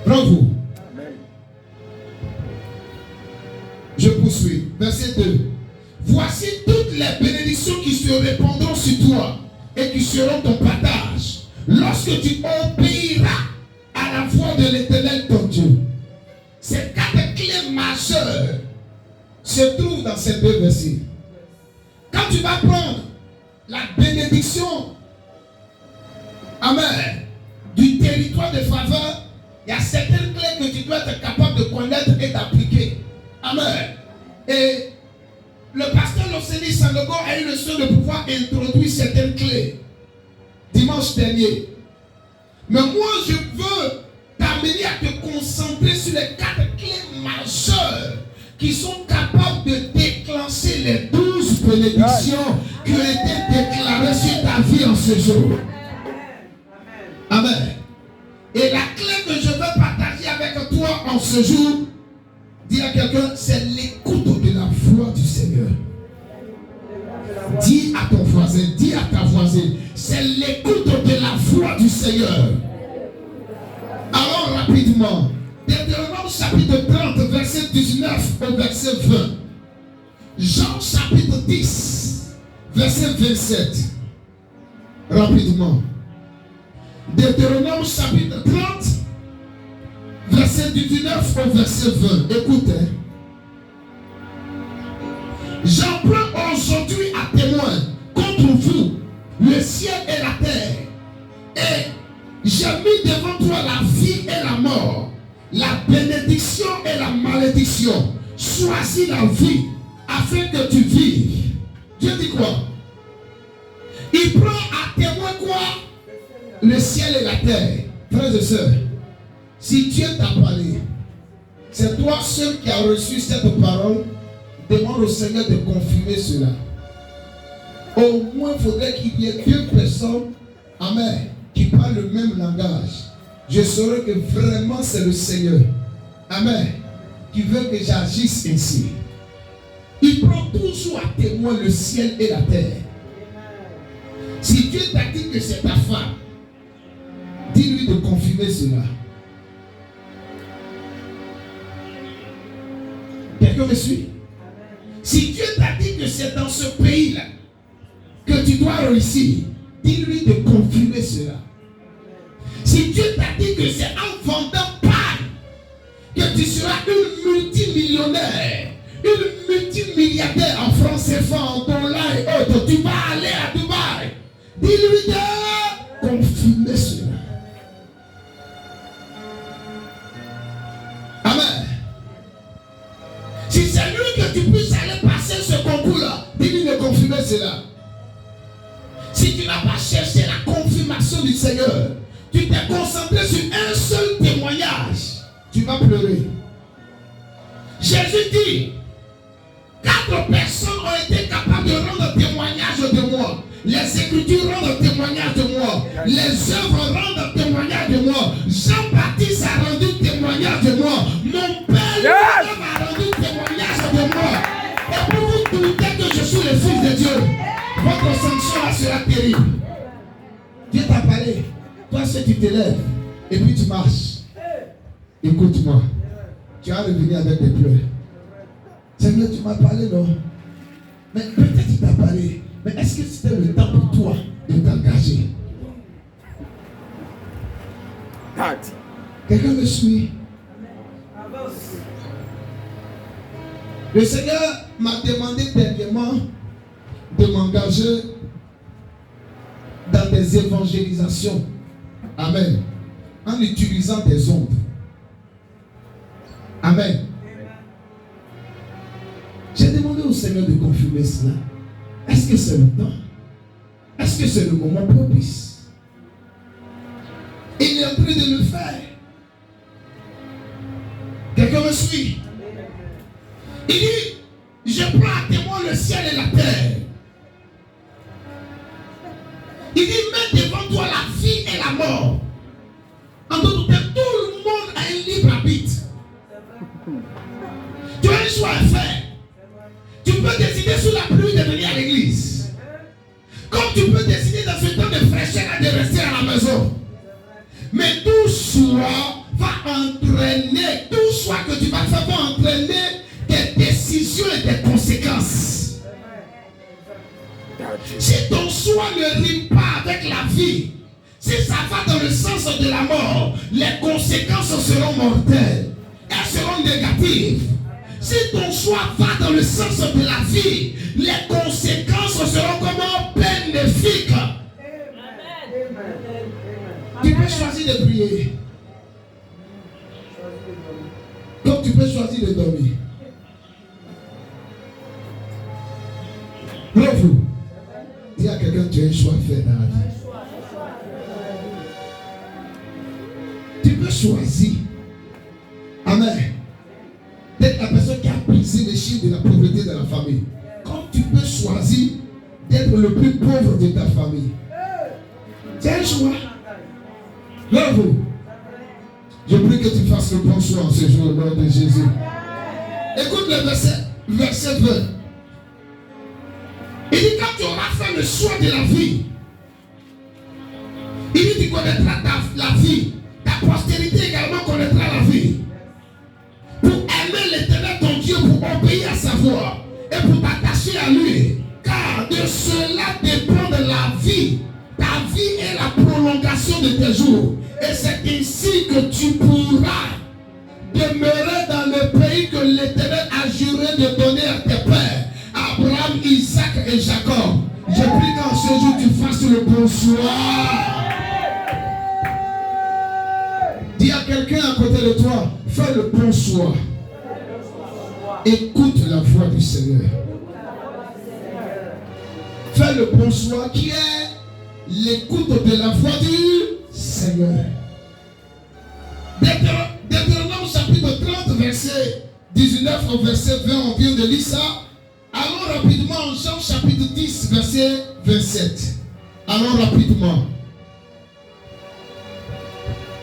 Bravo. Amen. Je poursuis. Verset 2. Voici toutes les bénédictions qui se répandront sur toi et qui seront ton partage lorsque tu obéiras à la voix de l'Éternel ton Dieu. Ces 4 clés majeures se trouvent dans ces 2 versets. Quand tu vas prendre la bénédiction, amen, du territoire de faveur, il y a certaines clés que tu dois être capable de connaître et d'appliquer. Amen. Et le pasteur Loseni Sandogo a eu le soin de pouvoir introduire certaines clés dimanche dernier. Mais moi, je veux t'amener à te concentrer sur les 4 clés majeures qui sont capables de déclencher les 12 bénédictions qui ont été déclarées sur ta vie en ce jour. Amen. Et la clé que je veux partager avec toi en ce jour, dis à quelqu'un, c'est l'écoute de la voix du Seigneur. Dis à ton voisin, dis à ta voisine, c'est l'écoute de la voix du Seigneur. Alors rapidement, Deutéronome chapitre 30, verset 19 au verset 20. Jean chapitre 10, verset 27. Rapidement. Deutéronome chapitre 30, verset 19 au verset 20. Écoutez. J'en prends aujourd'hui à témoin contre vous le ciel et la terre. Et j'ai mis devant toi la vie et la mort, la bénédiction et la malédiction. Choisis la vie afin que tu vives. Dieu dit quoi? Il prend à témoin quoi? Le ciel et la terre. Frères et sœurs, si Dieu t'a parlé, c'est toi seul qui as reçu cette parole. Demande au Seigneur de confirmer cela. Au moins, il faudrait qu'il y ait 2 personnes, amen, qui parlent le même langage. Je saurai que vraiment c'est le Seigneur, amen, qui veut que j'agisse ainsi. Il prend toujours à témoin le ciel et la terre. Si Dieu t'a dit que c'est ta femme, dis-lui de confirmer cela. Quelqu'un me suit? Si Dieu t'a dit que c'est dans ce pays-là que tu dois réussir, dis-lui de confirmer cela. Si Dieu t'a dit que c'est en vendant pain que tu seras une multimillionnaire, une multimilliardaire en francs CFA, en dollars et autres, tu vas aller à Dubaï, dis-lui de confirmer cela. Amen. Si c'est lui que tu puisses aller passer ce concours-là, dis-lui de confirmer cela. Si tu n'as pas cherché la confirmation du Seigneur, tu t'es concentré sur un seul témoignage, tu vas pleurer. Jésus dit, 4 personnes ont été capables de rendre témoignage de moi. Les Écritures rendent témoignage de moi. Les œuvres rendent témoignage de moi. Jean-Baptiste a rendu témoignage sera terrible. Dieu t'a parlé. Toi, si tu te lèves et puis tu marches, écoute-moi. Tu vas revenir avec des pleurs. Seigneur, tu m'as parlé, non? Mais peut-être tu t'as parlé. Mais est-ce que c'était le temps pour toi de t'engager? Quelqu'un me suit? Le Seigneur m'a demandé dernièrement de m'engager dans des évangélisations. Amen. En utilisant des ondes. Amen. J'ai demandé au Seigneur de confirmer cela. Est-ce que c'est le temps? Est-ce que c'est le moment propice? Il est en train de le faire. Quelqu'un me suit? Il dit, je prends à témoin le ciel et la terre. Il dit, mets devant toi la vie et la mort. En d'autres termes, tout le monde a un libre arbitre. Tu as un choix à faire. Tu peux décider sous la pluie de venir à l'église. Comme tu peux décider dans ce temps de fraîcheur de rester à la maison. Mais tout choix va entraîner, tout choix que tu vas faire va entraîner des décisions et des conséquences. Si ton choix ne rime pas avec la vie, si ça va dans le sens de la mort, les conséquences seront mortelles. Elles seront négatives. Si ton choix va dans le sens de la vie, les conséquences seront comment? Bénéfiques. Tu peux choisir de prier. Comme tu peux choisir de dormir. Bravo. Dis à quelqu'un, tu as un choix à faire dans la vie. Tu peux choisir. Amen. D'être la personne qui a brisé les chiens de la pauvreté de la famille. Comme tu peux choisir d'être le plus pauvre de ta famille. C'est un choix. Bravo. Je prie que tu fasses le bon choix en ce jour au nom de Jésus. Écoute le verset 20. Il dit quand tu auras fait le choix de la vie, il dit tu connaîtras la vie. Ta postérité également connaîtra la vie. Pour aimer l'Éternel ton Dieu, pour obéir à sa voix et pour t'attacher à lui. Car de cela dépend de la vie. Ta vie est la prolongation de tes jours. Et c'est ainsi que tu pourras demeurer dans le pays que l'Éternel a juré de donner à tes pères, Abraham, Isaac et Jacob. Je prie qu'en ce jour tu fasses le bon choix. Dis à quelqu'un à côté de toi, fais le bon choix. Écoute la voix du Seigneur. Fais le bon choix qui est l'écoute de la voix du Seigneur. Deutéronome chapitre 30, verset 19 au verset 20, on vient de lire ça. Allons rapidement en Jean chapitre 10, verset 27. Allons rapidement.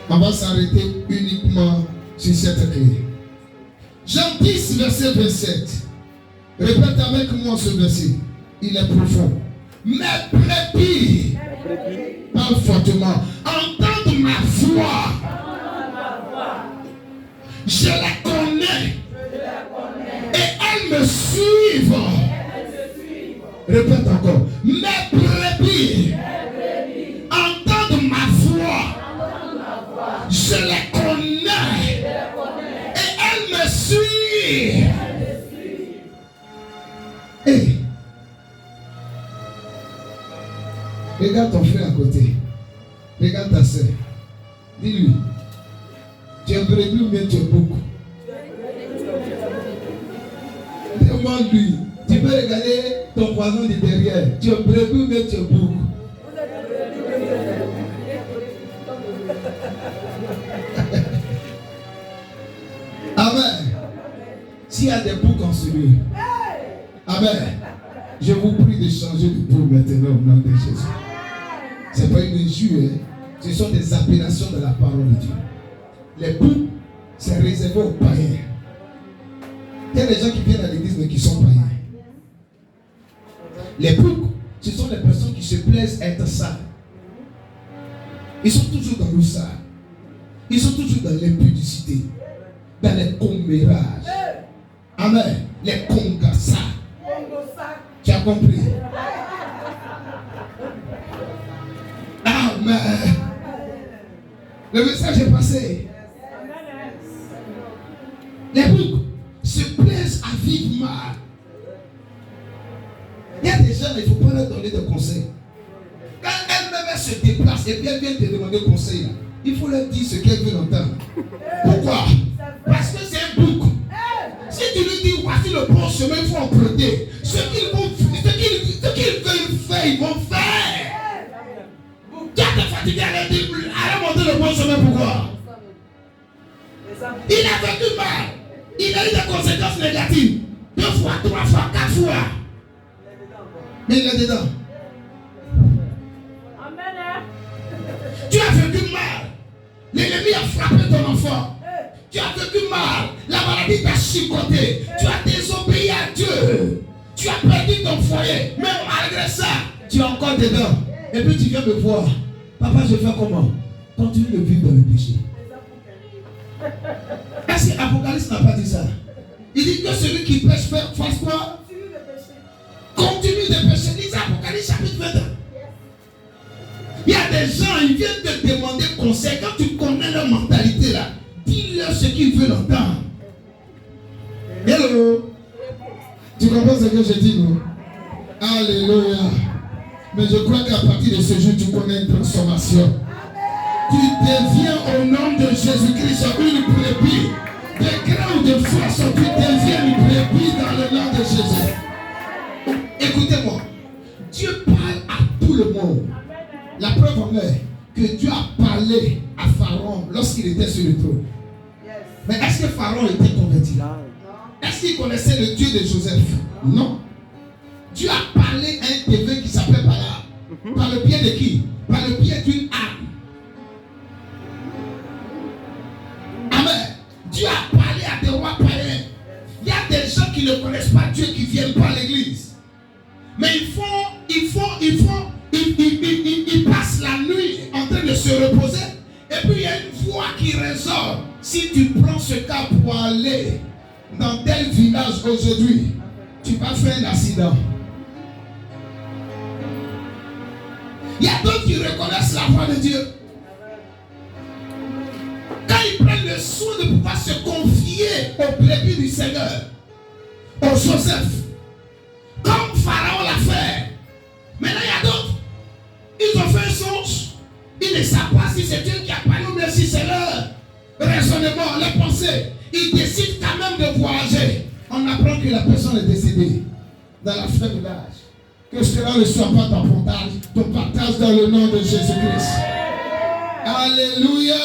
On va s'arrêter uniquement sur cette clé. Jean 10, verset 27. Répète avec moi ce verset. Il est profond. Mes brebis, parle fortement, entendent ma voix. Je les connais. Et elles me suivent. Répète encore. Mes brebis entendent ma voix. Je les connais. Et elles me suivent. Hey. Regarde ton frère à côté. Regarde ta soeur. Dis-lui. Tu es brebis ou bien tu es beaucoup? Demande-lui. Tu peux regarder ton voisin de derrière. Tu es brebis ou bien tu es beaucoup? Amen. S'il y a des boucs en celui. Amen. Je vous prie de changer de bouc maintenant au nom de Jésus. Ce n'est pas une injure. Ce sont des appellations de la parole de Dieu. Les boucs, c'est réservé aux païens. Il y a des gens qui viennent à l'église mais qui sont païens. Les boucs, ce sont les personnes qui qui se plaisent à être sales. Ils sont toujours dans le sale. Ils sont toujours dans l'impudicité, dans les commérages. Amen. Les congassas. Tu as compris? Amen. Le message est passé. Les boucs se plaisent à vivre mal. Il y a des gens, il ne faut pas leur donner de conseils. Quand elle-même se déplace et puis elle vient te demander conseil, là, il faut leur dire ce qu'elle veut entendre. Pourquoi? Parce que c'est un bouc. Si tu lui dis voici le bon chemin, il faut emprunter. Ce qu'ils veulent faire, ils vont faire. Tu as te fatigué à leur dire allez monter le bon chemin, pourquoi? Il a vécu mal. Il a eu des conséquences négatives. 2 fois, 3 fois, 4 fois. Mais il est dedans. Tu as vécu mal. L'ennemi a frappé ton enfant. Tu as vécu mal. La maladie t'a chicoté. Tu as désobéi à Dieu. Tu as perdu ton foyer. Mais malgré ça, tu es encore dedans. Et puis tu viens me voir. Papa, je fais comment? Continue de vivre dans le péché. Est-ce que l'Apocalypse n'a pas dit ça? Il dit que celui qui pêche fasse quoi? Continue de pécher. Il dit Apocalypse chapitre 20. Il y a des gens, ils viennent te demander conseil. Quand tu connais leur mentalité là, dis-leur ce qu'ils veulent entendre. Hello. Tu comprends ce que je dis, non? Alléluia. Mais je crois qu'à partir de ce jour, tu connais une transformation. Tu deviens au nom de Jésus-Christ une brebis. De grand ou de force, tu deviens une brebis dans le nom de Jésus. Écoutez-moi. Dieu parle à tout le monde. La preuve en est que Dieu a parlé à Pharaon lorsqu'il était sur le trône. Mais est-ce que Pharaon était converti? Est-ce qu'il connaissait le Dieu de Joseph? Non. Dieu a parlé à un dévin qui s'appelait Balaam. Par le biais de qui? Par le biais d'une âme. Amen. Dieu a parlé à des rois païens. Il y a des gens qui ne connaissent pas Dieu qui viennent par l'église. Mais ils passent la nuit en train de se reposer. Et puis il y a une voix qui résonne. Si tu prends ce cas pour aller dans tel village aujourd'hui, tu vas faire un accident. Il y a d'autres qui reconnaissent la voix de Dieu. Quand ils prennent le soin de pouvoir se confier au brebis du Seigneur, au Joseph, comme Pharaon l'a fait. Maintenant il y a d'autres. Ils ont fait un songe. Ils ne savent pas si c'est Dieu qui a parlé ou bien si c'est leur raisonnement, leur pensée. Ils décident quand même de voyager. On apprend que la personne est décédée dans la fin de l'âge. Que cela ne soit pas ton partage dans le nom de Jésus-Christ. Alléluia.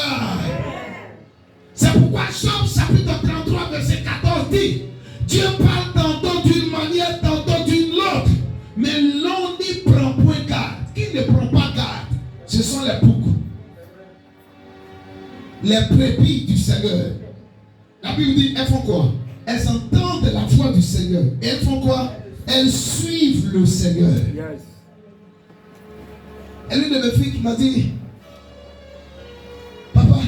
C'est pourquoi Job chapitre 33 verset 14 dit Dieu parle tantôt d'une manière, tantôt d'une autre. Mais l'on n'y prend point garde. Qui ne prend pas garde? Ce sont les boucs. Les brebis du Seigneur. La Bible dit, elles font quoi? Elles entendent la voix du Seigneur. Et elles font quoi? Elles suivent le Seigneur. Yes. Et l'une de mes filles qui m'a dit, papa,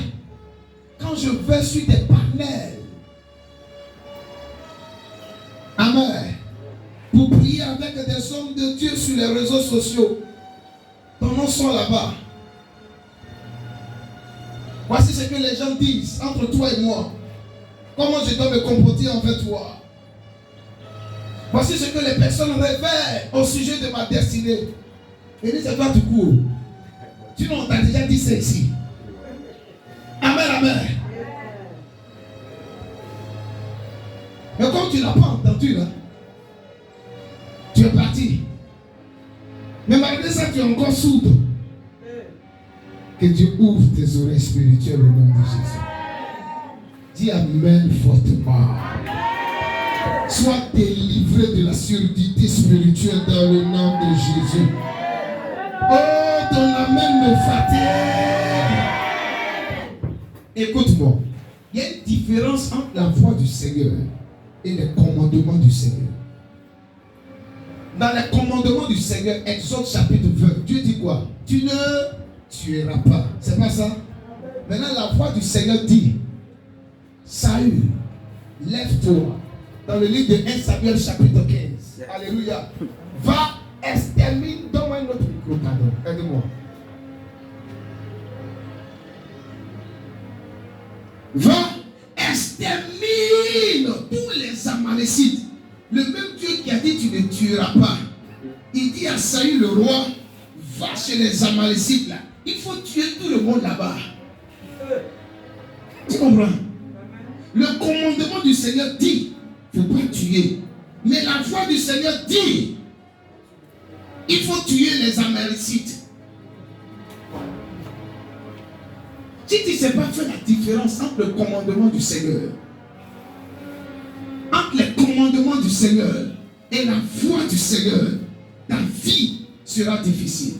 quand je vais sur des panels, amen, pour prier avec des hommes de Dieu sur les réseaux sociaux, ton nom sont là-bas. Voici ce que les gens disent entre toi et moi. Comment je dois me comporter envers toi. Voici ce que les personnes révèlent au sujet de ma destinée. Et dis, c'est toi tu cours. Sinon, on t'a déjà dit ça ici. Amen, amen. Mais comme tu ne l'as pas entendu là, tu es parti. Mais malgré ça, tu es encore sourd. Que Dieu ouvre tes oreilles spirituelles au nom de Jésus. Dis Amen fortement. Sois délivré de la surdité spirituelle dans le nom de Jésus. Oh, ton Amen me fatigue. Écoute-moi. Il y a une différence entre la voix du Seigneur et les commandements du Seigneur. Dans les commandements du Seigneur, Exode chapitre 20, Dieu dit quoi? Tu ne tueras pas. C'est pas ça? Maintenant, la voix du Seigneur dit, Saül, lève-toi. Dans le livre de 1 Samuel chapitre 15. Alléluia. Va, extermine. Donne-moi un autre micro, pardon. Aide-moi. Va, extermine tous les Amalécites. Le même Dieu qui a dit tu ne tueras pas. Il dit à Saül le roi, va chez les Amalécites là. Il faut tuer tout le monde là-bas. Tu comprends? Le commandement du Seigneur dit, il ne faut pas tuer. Mais la voix du Seigneur dit, il faut tuer les Amalécites. Si tu ne sais pas faire la différence entre le commandement du Seigneur, entre les commandements du Seigneur et la voix du Seigneur, ta vie sera difficile.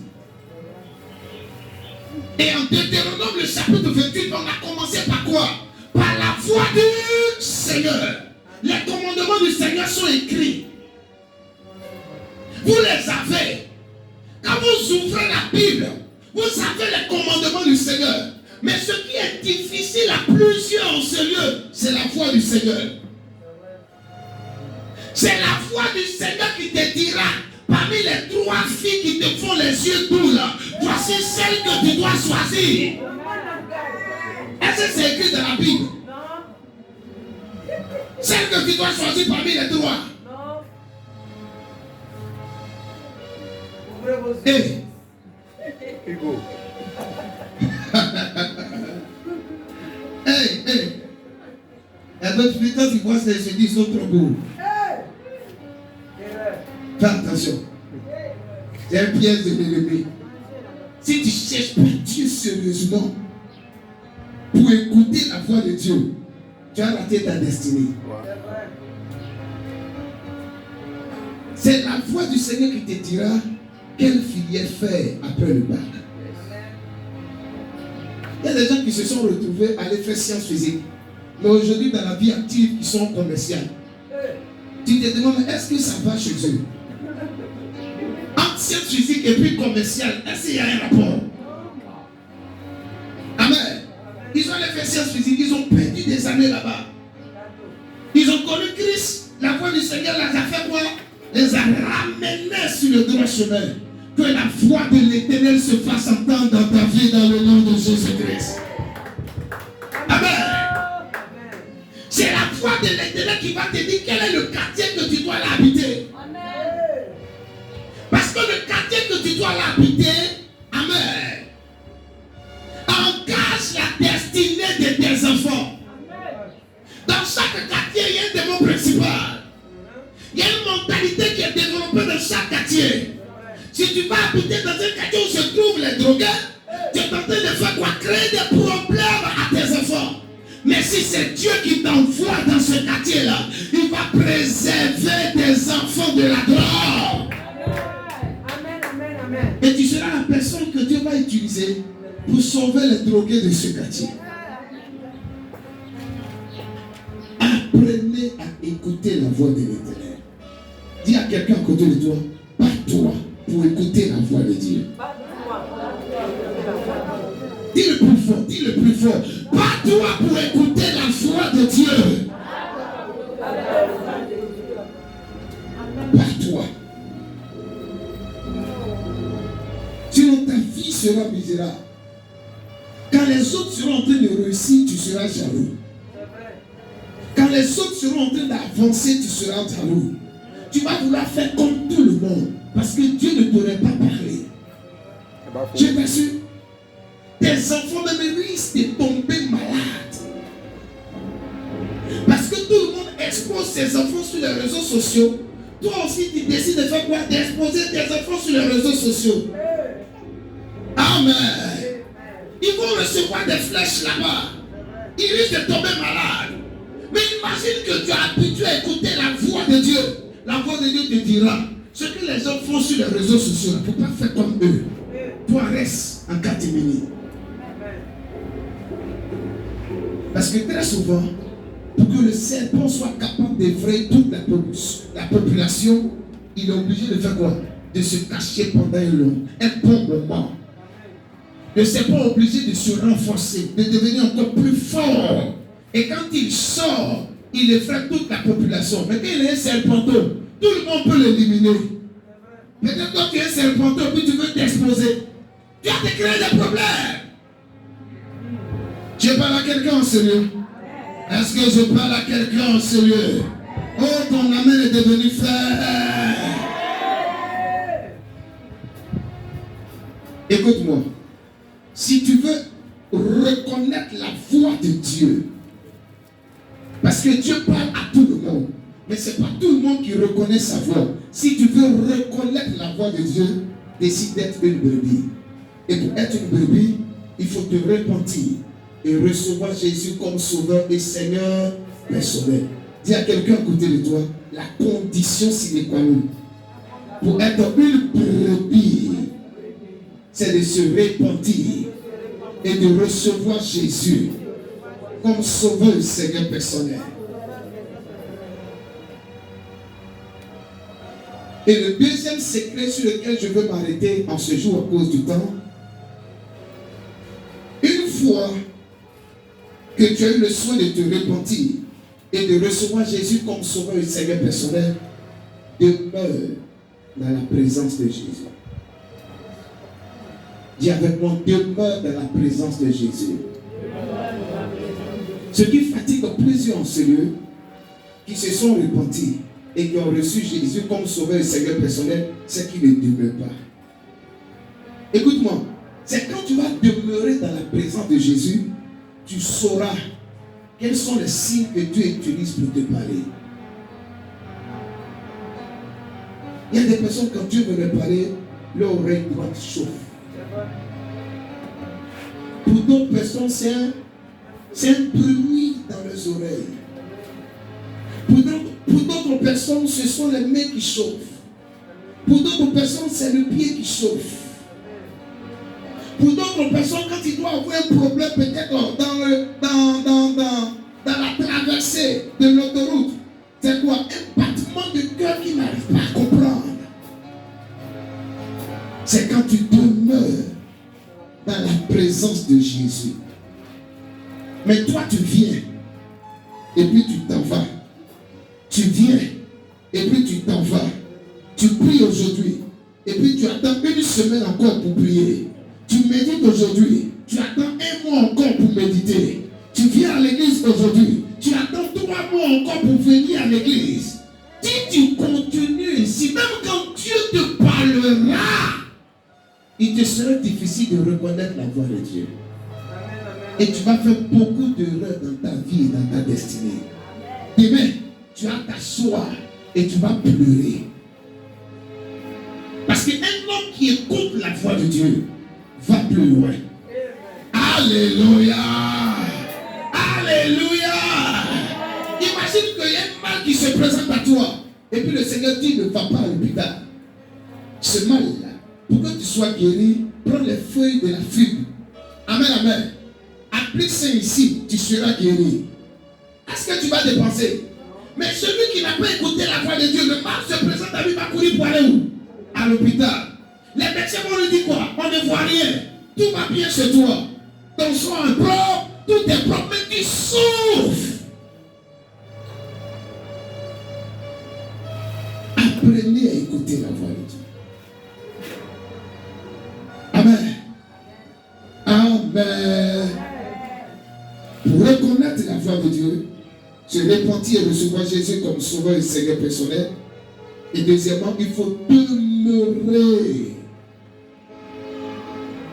Et en Deutéronome, le chapitre 28, on a commencé par quoi? Par la voix du Seigneur. Les commandements du Seigneur sont écrits. Vous les avez. Quand vous ouvrez la Bible, vous savez les commandements du Seigneur. Mais ce qui est difficile à plusieurs en ce lieu, c'est la voix du Seigneur. C'est la voix du Seigneur qui te dira, parmi les 3 filles qui te font les yeux doux là, voici celle que tu dois choisir. Est-ce que c'est écrit dans la Bible? Celle que tu dois choisir parmi les 3. Hey. Hey. Et d'autres filles, quand tu vois ces yeux, ils sont trop beaux. Fais attention. C'est un piège de l'ennemi. Si tu cherches pas Dieu sérieusement pour écouter la voix de Dieu, tu as raté ta destinée. C'est la voix du Seigneur qui te dira quelle filière faire après le bac. Il y a des gens qui se sont retrouvés à aller faire sciences physiques. Mais aujourd'hui, dans la vie active, ils sont commerciaux. Tu te demandes, est-ce que ça va chez eux? Entre sciences physiques et puis commercial, est-ce qu'il y a un rapport? Amen. Ils ont allé faire sciences physiques, ils ont perdu des années là-bas. Ils ont connu Christ, la voix du Seigneur les a fait quoi? Les a ramenés sur le droit chemin. Que la voix de l'Éternel se fasse entendre dans ta vie dans le nom de Jésus-Christ. Amen. C'est la voix de l'Éternel qui va te dire quel est le quartier que tu dois l'habiter. Parce que le quartier que tu dois l'habiter, amen, engage la destinée de tes enfants. Dans chaque quartier, il y a un démon principal. Il y a une mentalité qui est développée dans chaque quartier. Si tu vas habiter dans un quartier où se trouvent les drogués, tu es en train de faire quoi? Créer des problèmes à tes enfants. Mais si c'est Dieu qui t'envoie dans ce quartier-là, il va préserver tes enfants de la drogue. Amen. Et tu seras la personne que Dieu va utiliser pour sauver les drogués de ce quartier. Apprenez à écouter la voix de l'Éternel. Dis à quelqu'un à côté de toi, bats-toi pour écouter la voix de Dieu. Dis le plus fort, dis le plus fort. Bats-toi pour écouter la voix de Dieu. Bats-toi. Sinon ta vie sera misérable. Quand les autres seront en train de réussir, tu seras jaloux. Quand les autres seront en train d'avancer, tu seras jaloux. Tu vas vouloir faire comme tout le monde. Parce que Dieu ne t'aurait pas parlé. Je t'assure. Tes enfants même risquent de tomber malades. Parce que tout le monde expose ses enfants sur les réseaux sociaux. Toi aussi, tu décides de faire quoi? D'exposer tes enfants sur les réseaux sociaux. Amen. Ils vont recevoir des flèches là-bas. Ils risquent de tomber malades. Mais imagine que tu as habitué à écouter la voix de Dieu. La voix de Dieu te dira ce que les gens font sur les réseaux sociaux. Il ne faut pas faire comme eux. Toi, reste en catimini. Parce que très souvent, pour que le serpent soit capable d'effrayer toute la population, il est obligé de faire quoi? De se cacher pendant un bon moment. Ne s'est pas obligé de se renforcer, de devenir encore plus fort. Et quand il sort, il effraie toute la population. Mais quand il est un serpenteau, tout le monde peut l'éliminer. Peut-être quand tu es un serpenteau, puis tu veux t'exposer, tu vas te créer des problèmes. Je parle à quelqu'un en sérieux. Est-ce que je parle à quelqu'un en sérieux? Oh, ton amen est devenu frère. Écoute-moi. Si tu veux reconnaître la voix de Dieu, parce que Dieu parle à tout le monde, mais ce n'est pas tout le monde qui reconnaît sa voix. Si tu veux reconnaître la voix de Dieu, décide d'être une brebis. Et pour être une brebis, il faut te repentir et recevoir Jésus comme sauveur et Seigneur personnel. Dis à quelqu'un à côté de toi, la condition sine qua non pour être une brebis, c'est de se repentir et de recevoir Jésus comme sauveur et Seigneur personnel. Et le deuxième secret sur lequel je veux m'arrêter en ce jour à cause du temps, une fois que tu as eu le soin de te repentir et de recevoir Jésus comme sauveur et Seigneur personnel, demeure dans la présence de Jésus. Dis avec moi, demeure dans la présence de Jésus. Ce qui fatigue plusieurs en ce lieu, qui se sont repentis et qui ont reçu Jésus comme sauveur et Seigneur personnel, c'est qu'ils ne demeurent pas. Écoute-moi, c'est quand tu vas demeurer dans la présence de Jésus, tu sauras quels sont les signes que Dieu utilise pour te parler. Il y a des personnes, quand Dieu veut leur parler, leur oreille droite chauffe. Pour d'autres personnes, c'est un bruit dans leurs oreilles. Pour d'autres personnes, ce sont les mains qui chauffent. Pour d'autres personnes, c'est le pied qui chauffe. Pour d'autres personnes, quand ils doivent avoir un problème, peut-être dans la traversée de l'autoroute, c'est quoi? Un battement de cœur qui n'arrive pas à comprendre. C'est quand tu demeures dans la présence de Jésus. Mais toi, tu viens et puis tu t'en vas. Tu viens et puis tu t'en vas. Tu pries aujourd'hui et puis tu attends une semaine encore pour prier. Tu médites aujourd'hui, tu attends un mois encore pour méditer. Tu viens à l'église aujourd'hui, tu attends 3 mois encore pour venir à l'église. Si tu continues ici, même quand Dieu te parlera, il te sera difficile de reconnaître la voix de Dieu. Et tu vas faire beaucoup d'erreurs dans ta vie et dans ta destinée. Demain, tu vas t'asseoir et tu vas pleurer. Parce qu'un homme qui écoute la voix de Dieu va plus loin. Alléluia. Alléluia. Imagine qu'il y a un mal qui se présente à toi. Et puis le Seigneur dit, ne va pas à l'hôpital. Ce mal-là, pour que tu sois guéri, prends les feuilles de la figue. Amen, amen. Applique ça ici, tu seras guéri. Est-ce que tu vas dépenser? Mais celui qui n'a pas écouté la voix de Dieu, le mal se présente à lui, va courir pour aller où? À l'hôpital. Les médecins vont lui dire quoi? On ne voit rien. Tout va bien chez toi. Ton sang est propre, tout est propre, mais tu souffres. Apprenez à écouter la voix de Dieu. Amen. Amen. Pour reconnaître la voix de Dieu, se repentir et recevoir Jésus comme sauveur et Seigneur personnel. Et deuxièmement, il faut demeurer.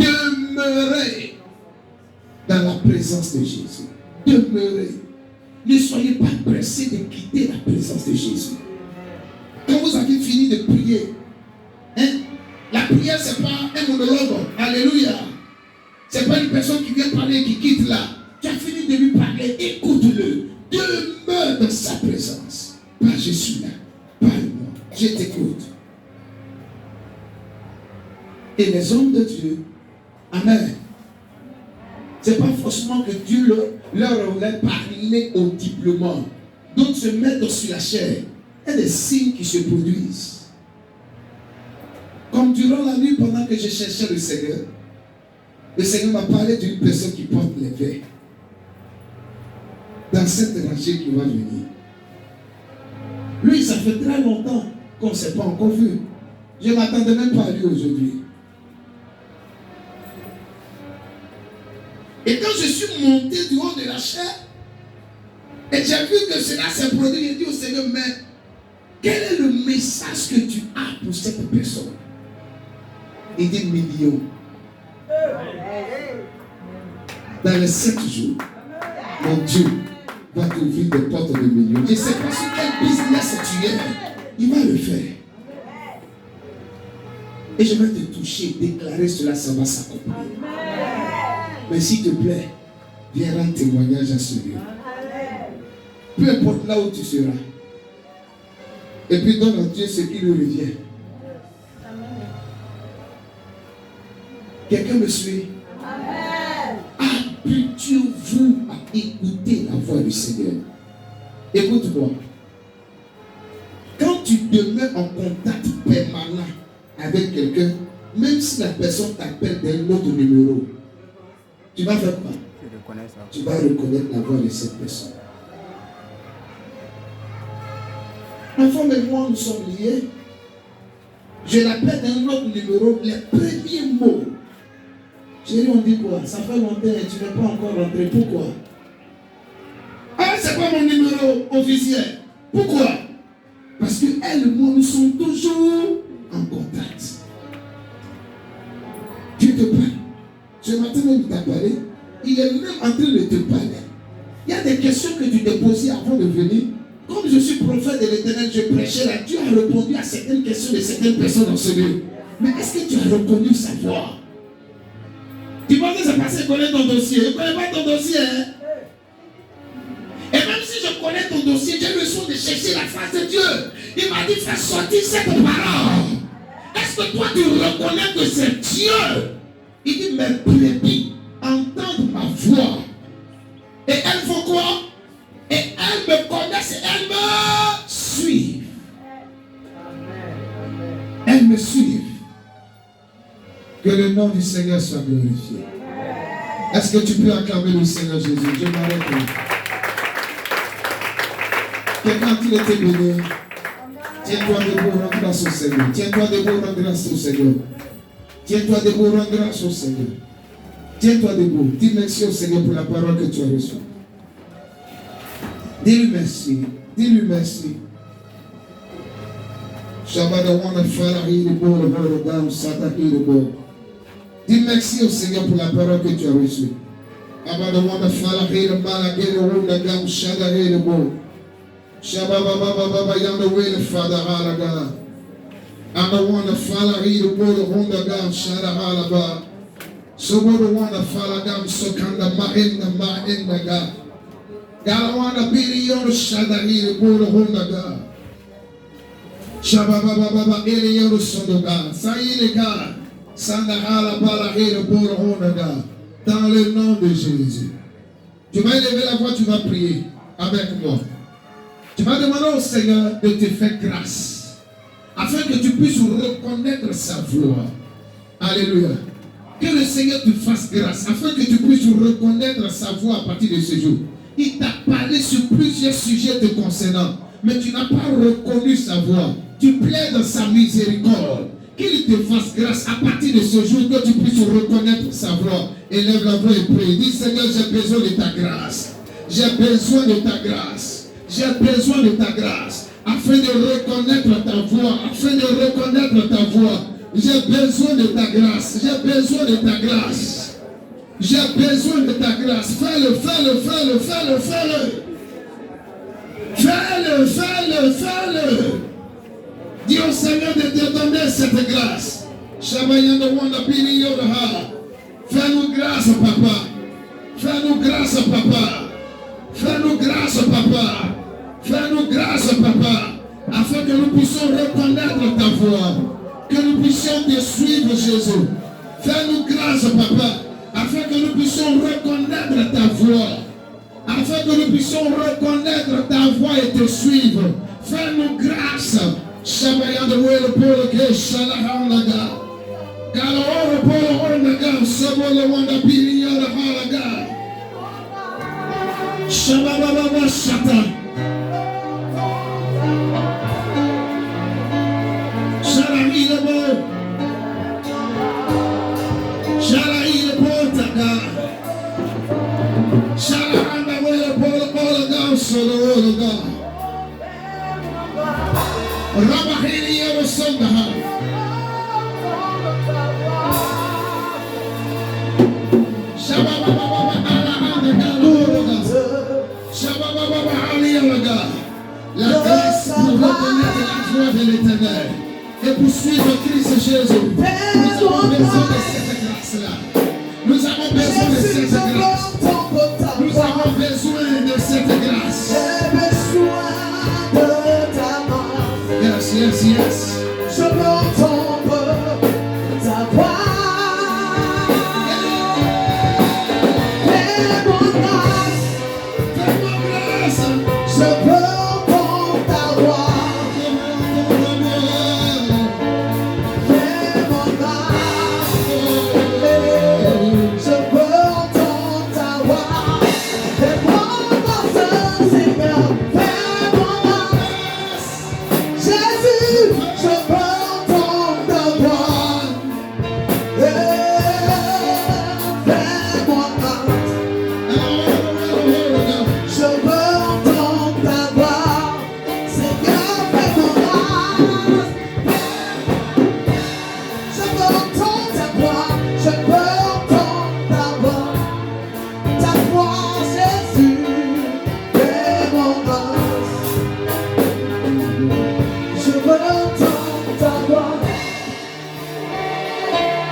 Demeurer dans la présence de Jésus. Demeurer. Ne soyez pas pressés de quitter la présence de Jésus. Quand vous avez fini de prier, la prière, ce n'est pas un monologue. Alléluia. Ce n'est pas une personne qui vient parler et qui quitte là. Tu as fini de lui parler, écoute-le. Demeure dans sa présence. Pas je suis là. Parle-moi. Je t'écoute. Et les hommes de Dieu, amen. Ce n'est pas forcément que Dieu leur aurait parlé audiblement. D'autres se mettent sur la chair. Il y a des signes qui se produisent. durant la nuit, pendant que je cherchais le Seigneur m'a parlé d'une personne qui porte les verres. Dans cette rangée qui va venir. Lui, ça fait très longtemps qu'on ne s'est pas encore vu. Je ne m'attendais même pas à lui aujourd'hui. Et quand je suis monté du haut de la chair, et j'ai vu que cela s'est produit, j'ai dit au Seigneur, mais quel est le message que tu as pour cette personne? Il dit millions. Dans les 7 jours, mon Dieu va t'ouvrir des portes de millions. Je ne sais pas sur quel business tu es, il va le faire. Et je vais te toucher, déclarer cela, ça va s'accomplir. Mais s'il te plaît, viens rendre témoignage à ce lieu. Peu importe là où tu seras. Et puis donne à Dieu ce qui lui revient. Quelqu'un me suit? Habituez-vous à écouter la voix du Seigneur. Écoute-moi. Quand tu demeures en contact permanent avec quelqu'un, même si la personne t'appelle d'un autre numéro, tu vas faire quoi? Tu vas reconnaître la voix de cette personne. Ma femme et moi, nous sommes liés. Je l'appelle d'un autre numéro, les premiers mots. Chérie, on dit quoi? Ça fait longtemps et tu n'es pas encore rentré. Pourquoi? Ah, c'est pas mon numéro officiel. Pourquoi? Parce qu'elle et moi, nous sommes toujours en contact. Dieu te parle. Ce matin même, il t'a parlé. Il est même en train de te parler. Il y a des questions que tu t'es posées avant de venir. Comme je suis prophète de l'Éternel, je prêchais là. Dieu a répondu à certaines questions de certaines personnes dans ce lieu. Mais est-ce que tu as reconnu sa voix? Tu penses que c'est parce que je connais ton dossier. Je ne connais pas ton dossier. Hein? Et même si je connais ton dossier, j'ai besoin de chercher la face de Dieu. Il m'a dit, fais sortir cette parole. Est-ce que toi tu reconnais que c'est Dieu? Il dit, mes brebis entendent ma voix. Et elles font quoi? Et elles me connaissent et elles me suivent. Elles me suivent. Que le nom du Seigneur soit glorifié. Est-ce que tu peux acclamer le Seigneur Jésus? Je m'arrête là. Quelqu'un qui était béni. Tiens-toi debout, rends grâce au Seigneur. Tiens-toi debout, rends grâce au Seigneur. Tiens-toi debout, rends grâce au Seigneur. Tiens-toi debout. Dis merci au Seigneur pour la parole que tu as reçue. Dis-lui merci. Dis-lui merci. Dis merci au Seigneur pour la parole que tu as reçue. Dans le nom de Jésus. Tu vas élever la voix, tu vas prier avec moi. Tu vas demander au Seigneur de te faire grâce, afin que tu puisses reconnaître sa voix. Alléluia. Que le Seigneur te fasse grâce, afin que tu puisses reconnaître sa voix à partir de ce jour. Il t'a parlé sur plusieurs sujets te concernant, mais tu n'as pas reconnu sa voix. Tu plaides sa miséricorde. Qu'il te fasse grâce à partir de ce jour, que tu puisses reconnaître sa voix. Élève la voix et prie. Dis, Seigneur, j'ai besoin de ta grâce. J'ai besoin de ta grâce. J'ai besoin de ta grâce. Afin de reconnaître ta voix. Afin de reconnaître ta voix. J'ai besoin de ta grâce. J'ai besoin de ta grâce. J'ai besoin de ta grâce. Fais-le, fais-le, fais-le, fais-le, fais-le. Fais-le, fais-le, fais-le. Dis au Seigneur de te donner cette grâce. Fais-nous grâce, papa. Fais-nous grâce, papa. Fais-nous grâce, papa. Fais-nous grâce, papa. Afin que nous puissions reconnaître ta voix. Que nous puissions te suivre, Jésus. Fais-nous grâce, papa. Afin que nous puissions reconnaître ta voix. Afin que nous puissions reconnaître ta voix et te suivre. Fais-nous grâce. Galawara Polo Ornaga, Sabola Wanda Pili Yara Halaga. Shababa Shata. Sharamilabo. Sharailabo Taka. Sharahanda Willa Polo Olaga, Solo Olaga. Rabahili Yara Sondaha. La grâce pour reconnaître la joie de l'Éternel et pour suivre Christ Jésus. Nous avons besoin de cette grâce-là. Nous avons besoin de cette grâce. Nous avons besoin de cette grâce. Yes, yes, yes. Je veux entendre ta voix.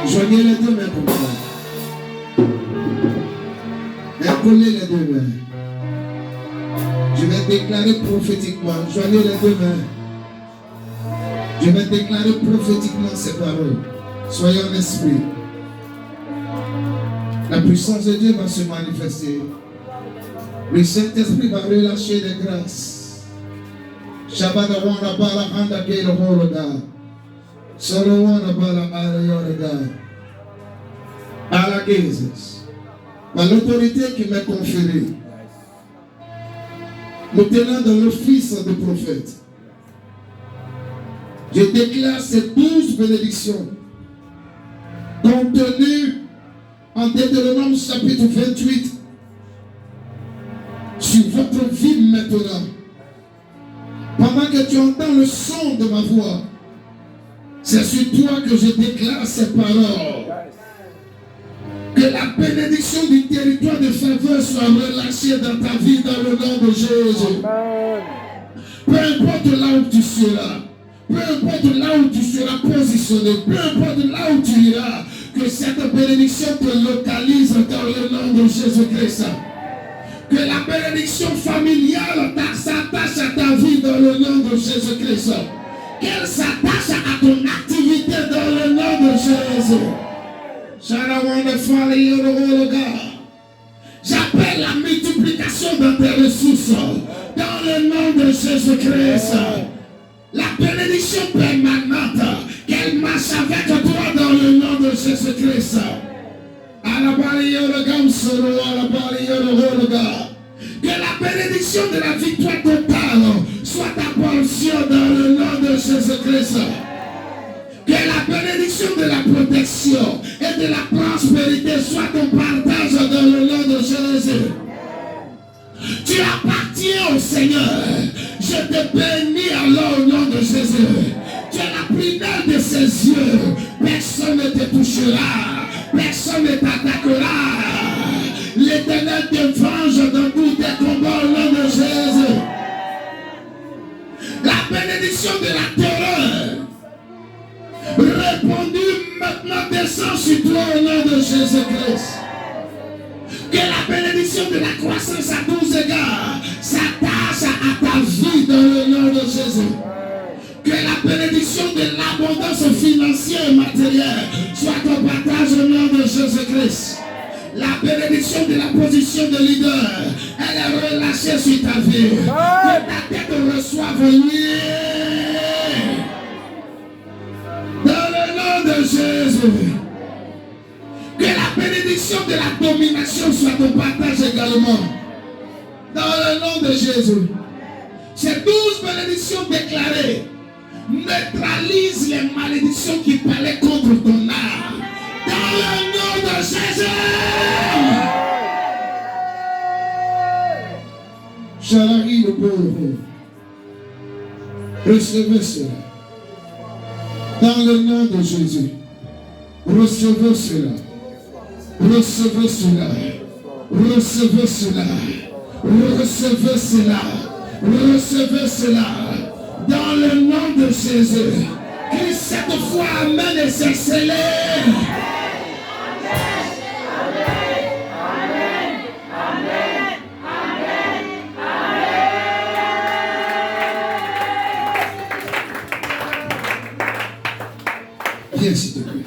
Joignez les deux mains comme ça. Et collez les deux mains. Je vais déclarer prophétiquement. Joignez les deux mains. Je vais déclarer prophétiquement ces paroles. Soyez en esprit. La puissance de Dieu va se manifester. Le Saint-Esprit va relâcher des grâces. Shabbat Wana Bala Handa Gate of Hologa. Solo Wana Bala Arayoga. À la guise, par l'autorité qui m'est conférée, me tenant dans l'office de prophète, je déclare ces 12 bénédictions contenues en Deutéronome chapitre 28 sur votre vie maintenant. Pendant que tu entends le son de ma voix, c'est sur toi que je déclare ces paroles. Que la bénédiction du territoire de faveur soit relâchée dans ta vie dans le nom de Jésus. Peu importe là où tu seras, peu importe là où tu seras positionné, peu importe là où tu iras, que cette bénédiction te localise dans le nom de Jésus-Christ. Que la bénédiction familiale s'attache à ta vie dans le nom de Jésus-Christ. Qu'elle s'attache à ton activité dans le nom de Jésus. J'appelle la multiplication de tes ressources dans le nom de Jésus-Christ. La bénédiction permanente, qu'elle marche avec toi dans le nom de Jésus-Christ. Que la bénédiction de la victoire totale soit ta portion dans le nom de Jésus-Christ. Que la bénédiction de la protection et de la prospérité soit ton partage dans le nom de Jésus. Tu appartiens au Seigneur. Je te bénis alors au nom de Jésus. Tu es la prunelle de ses yeux. Personne ne te touchera. Personne ne t'attaquera. L'Éternel te venge dans tous tes combats au nom de Jésus. La bénédiction de la terreur répandu maintenant descend sur toi au nom de Jésus-Christ. Que la bénédiction de la croissance à 12 égards s'attache à ta vie dans le nom de Jésus. Que la bénédiction de l'abondance financière et matérielle soit ton partage au nom de Jésus-Christ. La bénédiction de la position de leader, elle est relâchée sur ta vie. Que ta tête reçoive lui. Dans le nom de Jésus. Que la bénédiction de la domination soit ton partage également. Dans le nom de Jésus. Ces 12 bénédictions déclarées neutralisent les malédictions qui parlaient contre ton âme. Dans le nom de Jésus. Chalari le pauvre. Recevez cela. Dans le nom de Jésus. Recevez cela. Recevez cela. Recevez cela. Recevez cela. Recevez cela. Dans le nom de Jésus. Crie cette fois amen et c'est scellé. Viens s'il te plaît.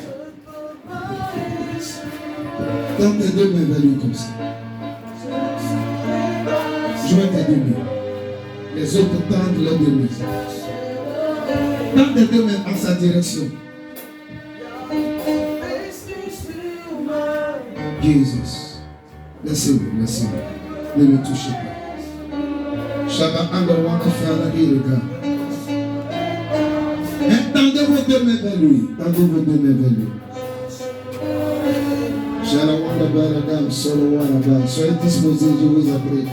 Dans tes deux mains vers lui comme ça. Joins tes deux mains. Les autres tendent leurs deux mains. Dans tes deux mains en sa direction. Jésus. Laissez-le, laissez-le. Ne le touchez pas. Shabbat Andawana Fanari le gars. Tendez vos deux mains vers lui. Tendez vos deux mains vers lui. Soyez disposés, je vous en prie.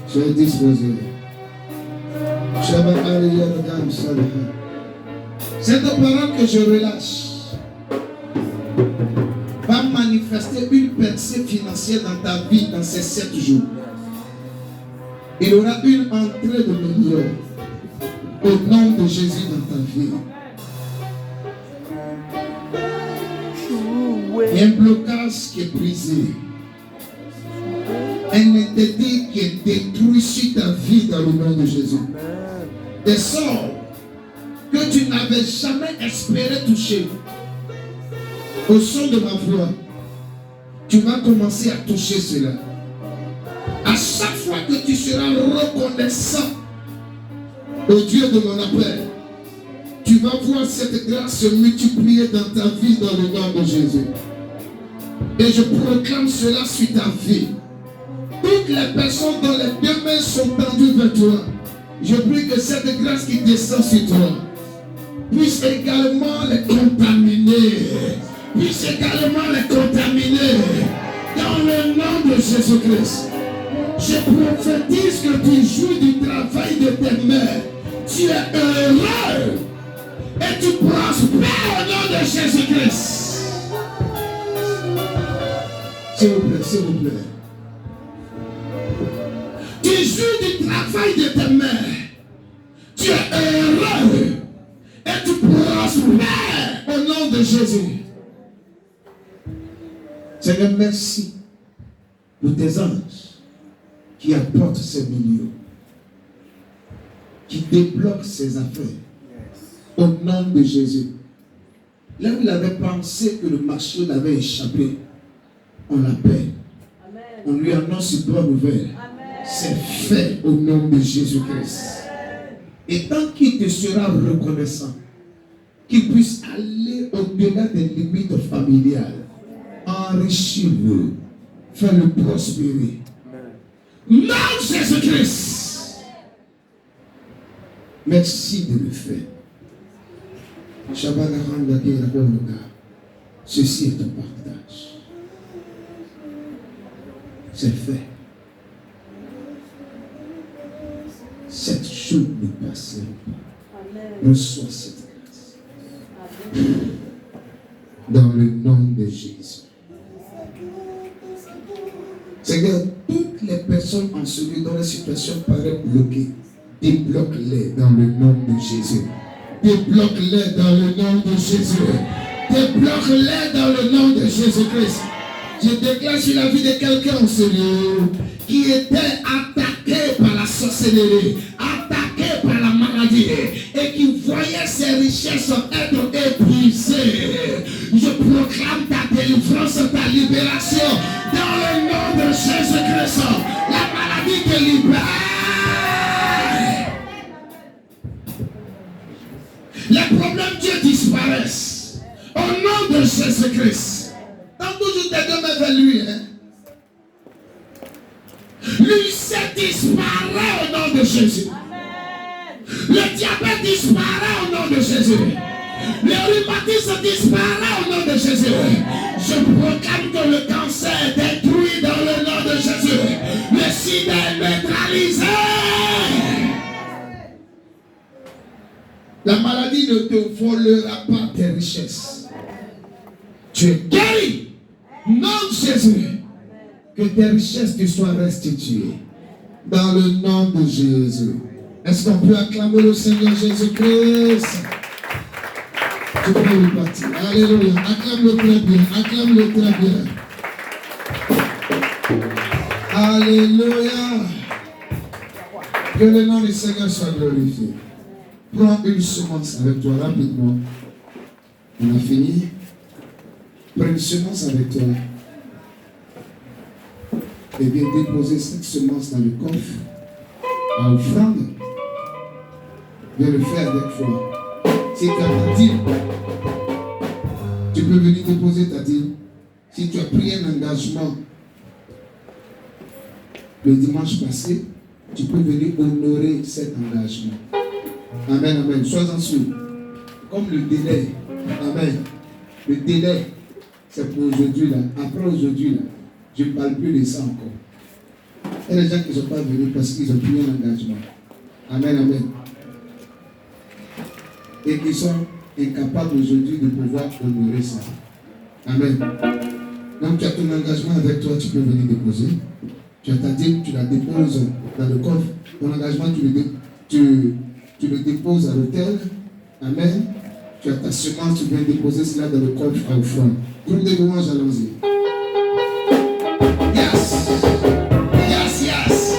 Soyez disposés. Cette parole que je relâche va manifester une percée financière dans ta vie dans ces 7 jours. Il y aura une entrée de millions au nom de Jésus dans ta vie. Il y a un blocage qui est brisé. Un entité qui est détruit sur ta vie dans le nom de Jésus. Des sorts que tu n'avais jamais espéré toucher. Au son de ma voix, tu vas commencer à toucher cela. À chaque fois que tu seras reconnaissant au Dieu de mon appel, tu vas voir cette grâce se multiplier dans ta vie dans le nom de Jésus. Et je proclame cela sur ta vie. Toutes les personnes dont les deux mains sont tendues vers toi, je prie que cette grâce qui descend sur toi puisse également les contaminer. Puisse également les contaminer. Dans le nom de Jésus-Christ. Je prophétise que tu jouis du travail de tes mains. Tu es heureux. Et tu prospères au nom de Jésus-Christ. S'il vous plaît, s'il vous plaît. Tu jouis du travail de tes mains. Tu es heureux. Et tu prospères au nom de Jésus. Seigneur, merci pour tes anges qui apportent ces millions, qui débloquent ces affaires. Au nom de Jésus. Là où il avait pensé que le marché l'avait échappé, on l'appelle. On lui annonce une bonne nouvelle. C'est fait au nom de Jésus-Christ. Et tant qu'il te sera reconnaissant, qu'il puisse aller au-delà des limites familiales, enrichir-le, faire-le prospérer. Nom de Jésus-Christ. Merci de le faire. Ceci est ton partage. C'est fait. Cette chose ne passera pas. Reçois cette grâce. Dans le nom de Jésus. Seigneur, toutes les personnes en celui dont la situation paraît bloquée, débloque-les dans le nom de Jésus. Débloque-les dans le nom de Jésus. Débloque-les dans le nom de Jésus-Christ. Je déclare sur la vie de quelqu'un en ce lieu qui était attaqué par la sorcellerie, attaqué par la maladie et qui voyait ses richesses être épuisées. Je proclame ta délivrance, ta libération dans le nom de Jésus-Christ. La maladie te libère. Les problèmes, Dieu disparaît. Au nom de Jésus-Christ. Tends toujours tes deux mains vers lui. L'ulcère disparaît au nom de Jésus. Le diabète disparaît au nom de Jésus. Le rhumatisme disparaît au nom de Jésus. Je proclame que le cancer est détruit dans le nom de Jésus. Le sida est neutralisé. La maladie ne te volera pas tes richesses. Tu es guéri. Nom de Jésus. Que tes richesses te soient restituées. Dans le nom de Jésus. Est-ce qu'on peut acclamer le Seigneur Jésus-Christ? Tu peux repartir. Alléluia. Acclame-le très bien. Acclame-le très bien. Alléluia. Que le nom du Seigneur soit glorifié. Prends une semence avec toi rapidement. On a fini. Prends une semence avec toi. Et viens déposer cette semence dans le coffre à offrande. Viens le faire avec foi. Si tu as ta dîme, tu peux venir déposer ta dîme. Si tu as pris un engagement le dimanche passé, tu peux venir honorer cet engagement. Amen, amen. Sois-en sûr. Comme le délai. Amen. Le délai, c'est pour aujourd'hui là. Après aujourd'hui là, je ne parle plus de ça encore. Il y a des gens qui ne sont pas venus parce qu'ils ont pris un engagement. Amen, amen. Et qui sont incapables aujourd'hui de pouvoir honorer ça. Amen. Donc tu as ton engagement avec toi, tu peux venir déposer. Tu as ta dîme, tu la déposes dans le coffre. Ton engagement, tu le déposes à l'hôtel. Amen. Tu as ta semence, tu viens déposer cela dans le coffre à offrande. Groupe de louanges, allons-y. Yes. Yes, yes.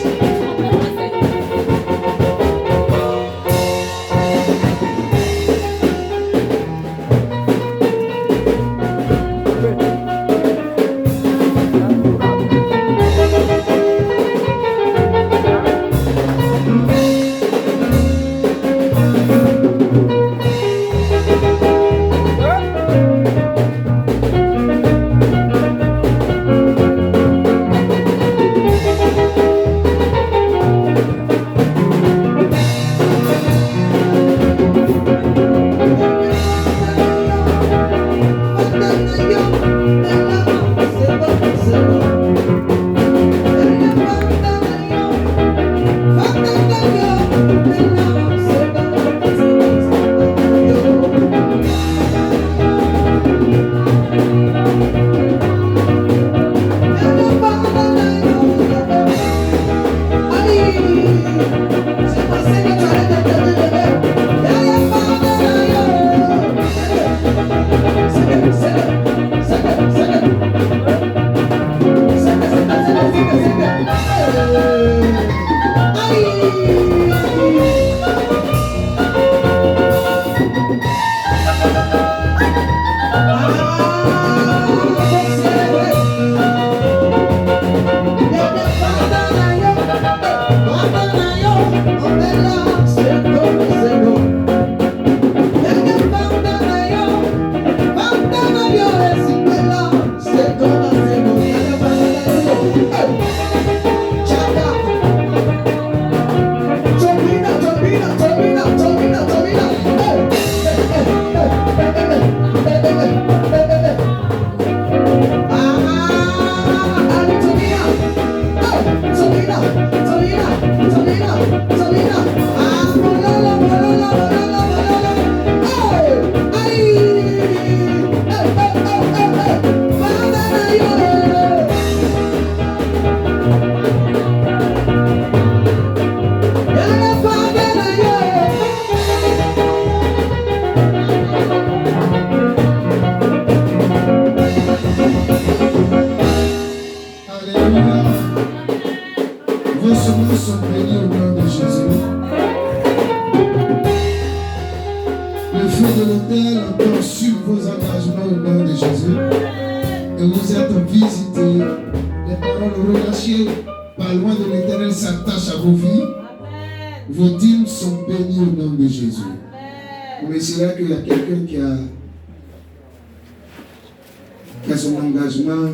qui a son engagement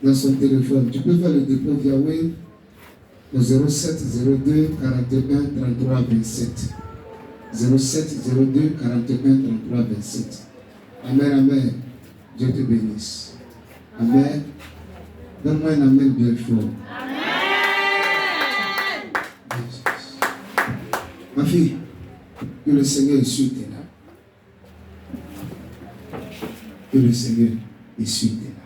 dans son téléphone. Tu peux faire le dépôt via Wave au 07 02 41 33 27. 07 02 41 33 27. Amen, amen. Dieu te bénisse. Amen. Donne-moi un amen bien fort. Amen. Ma fille, que le Seigneur essuie tes larmes. Que le Seigneur essuie tes larmes.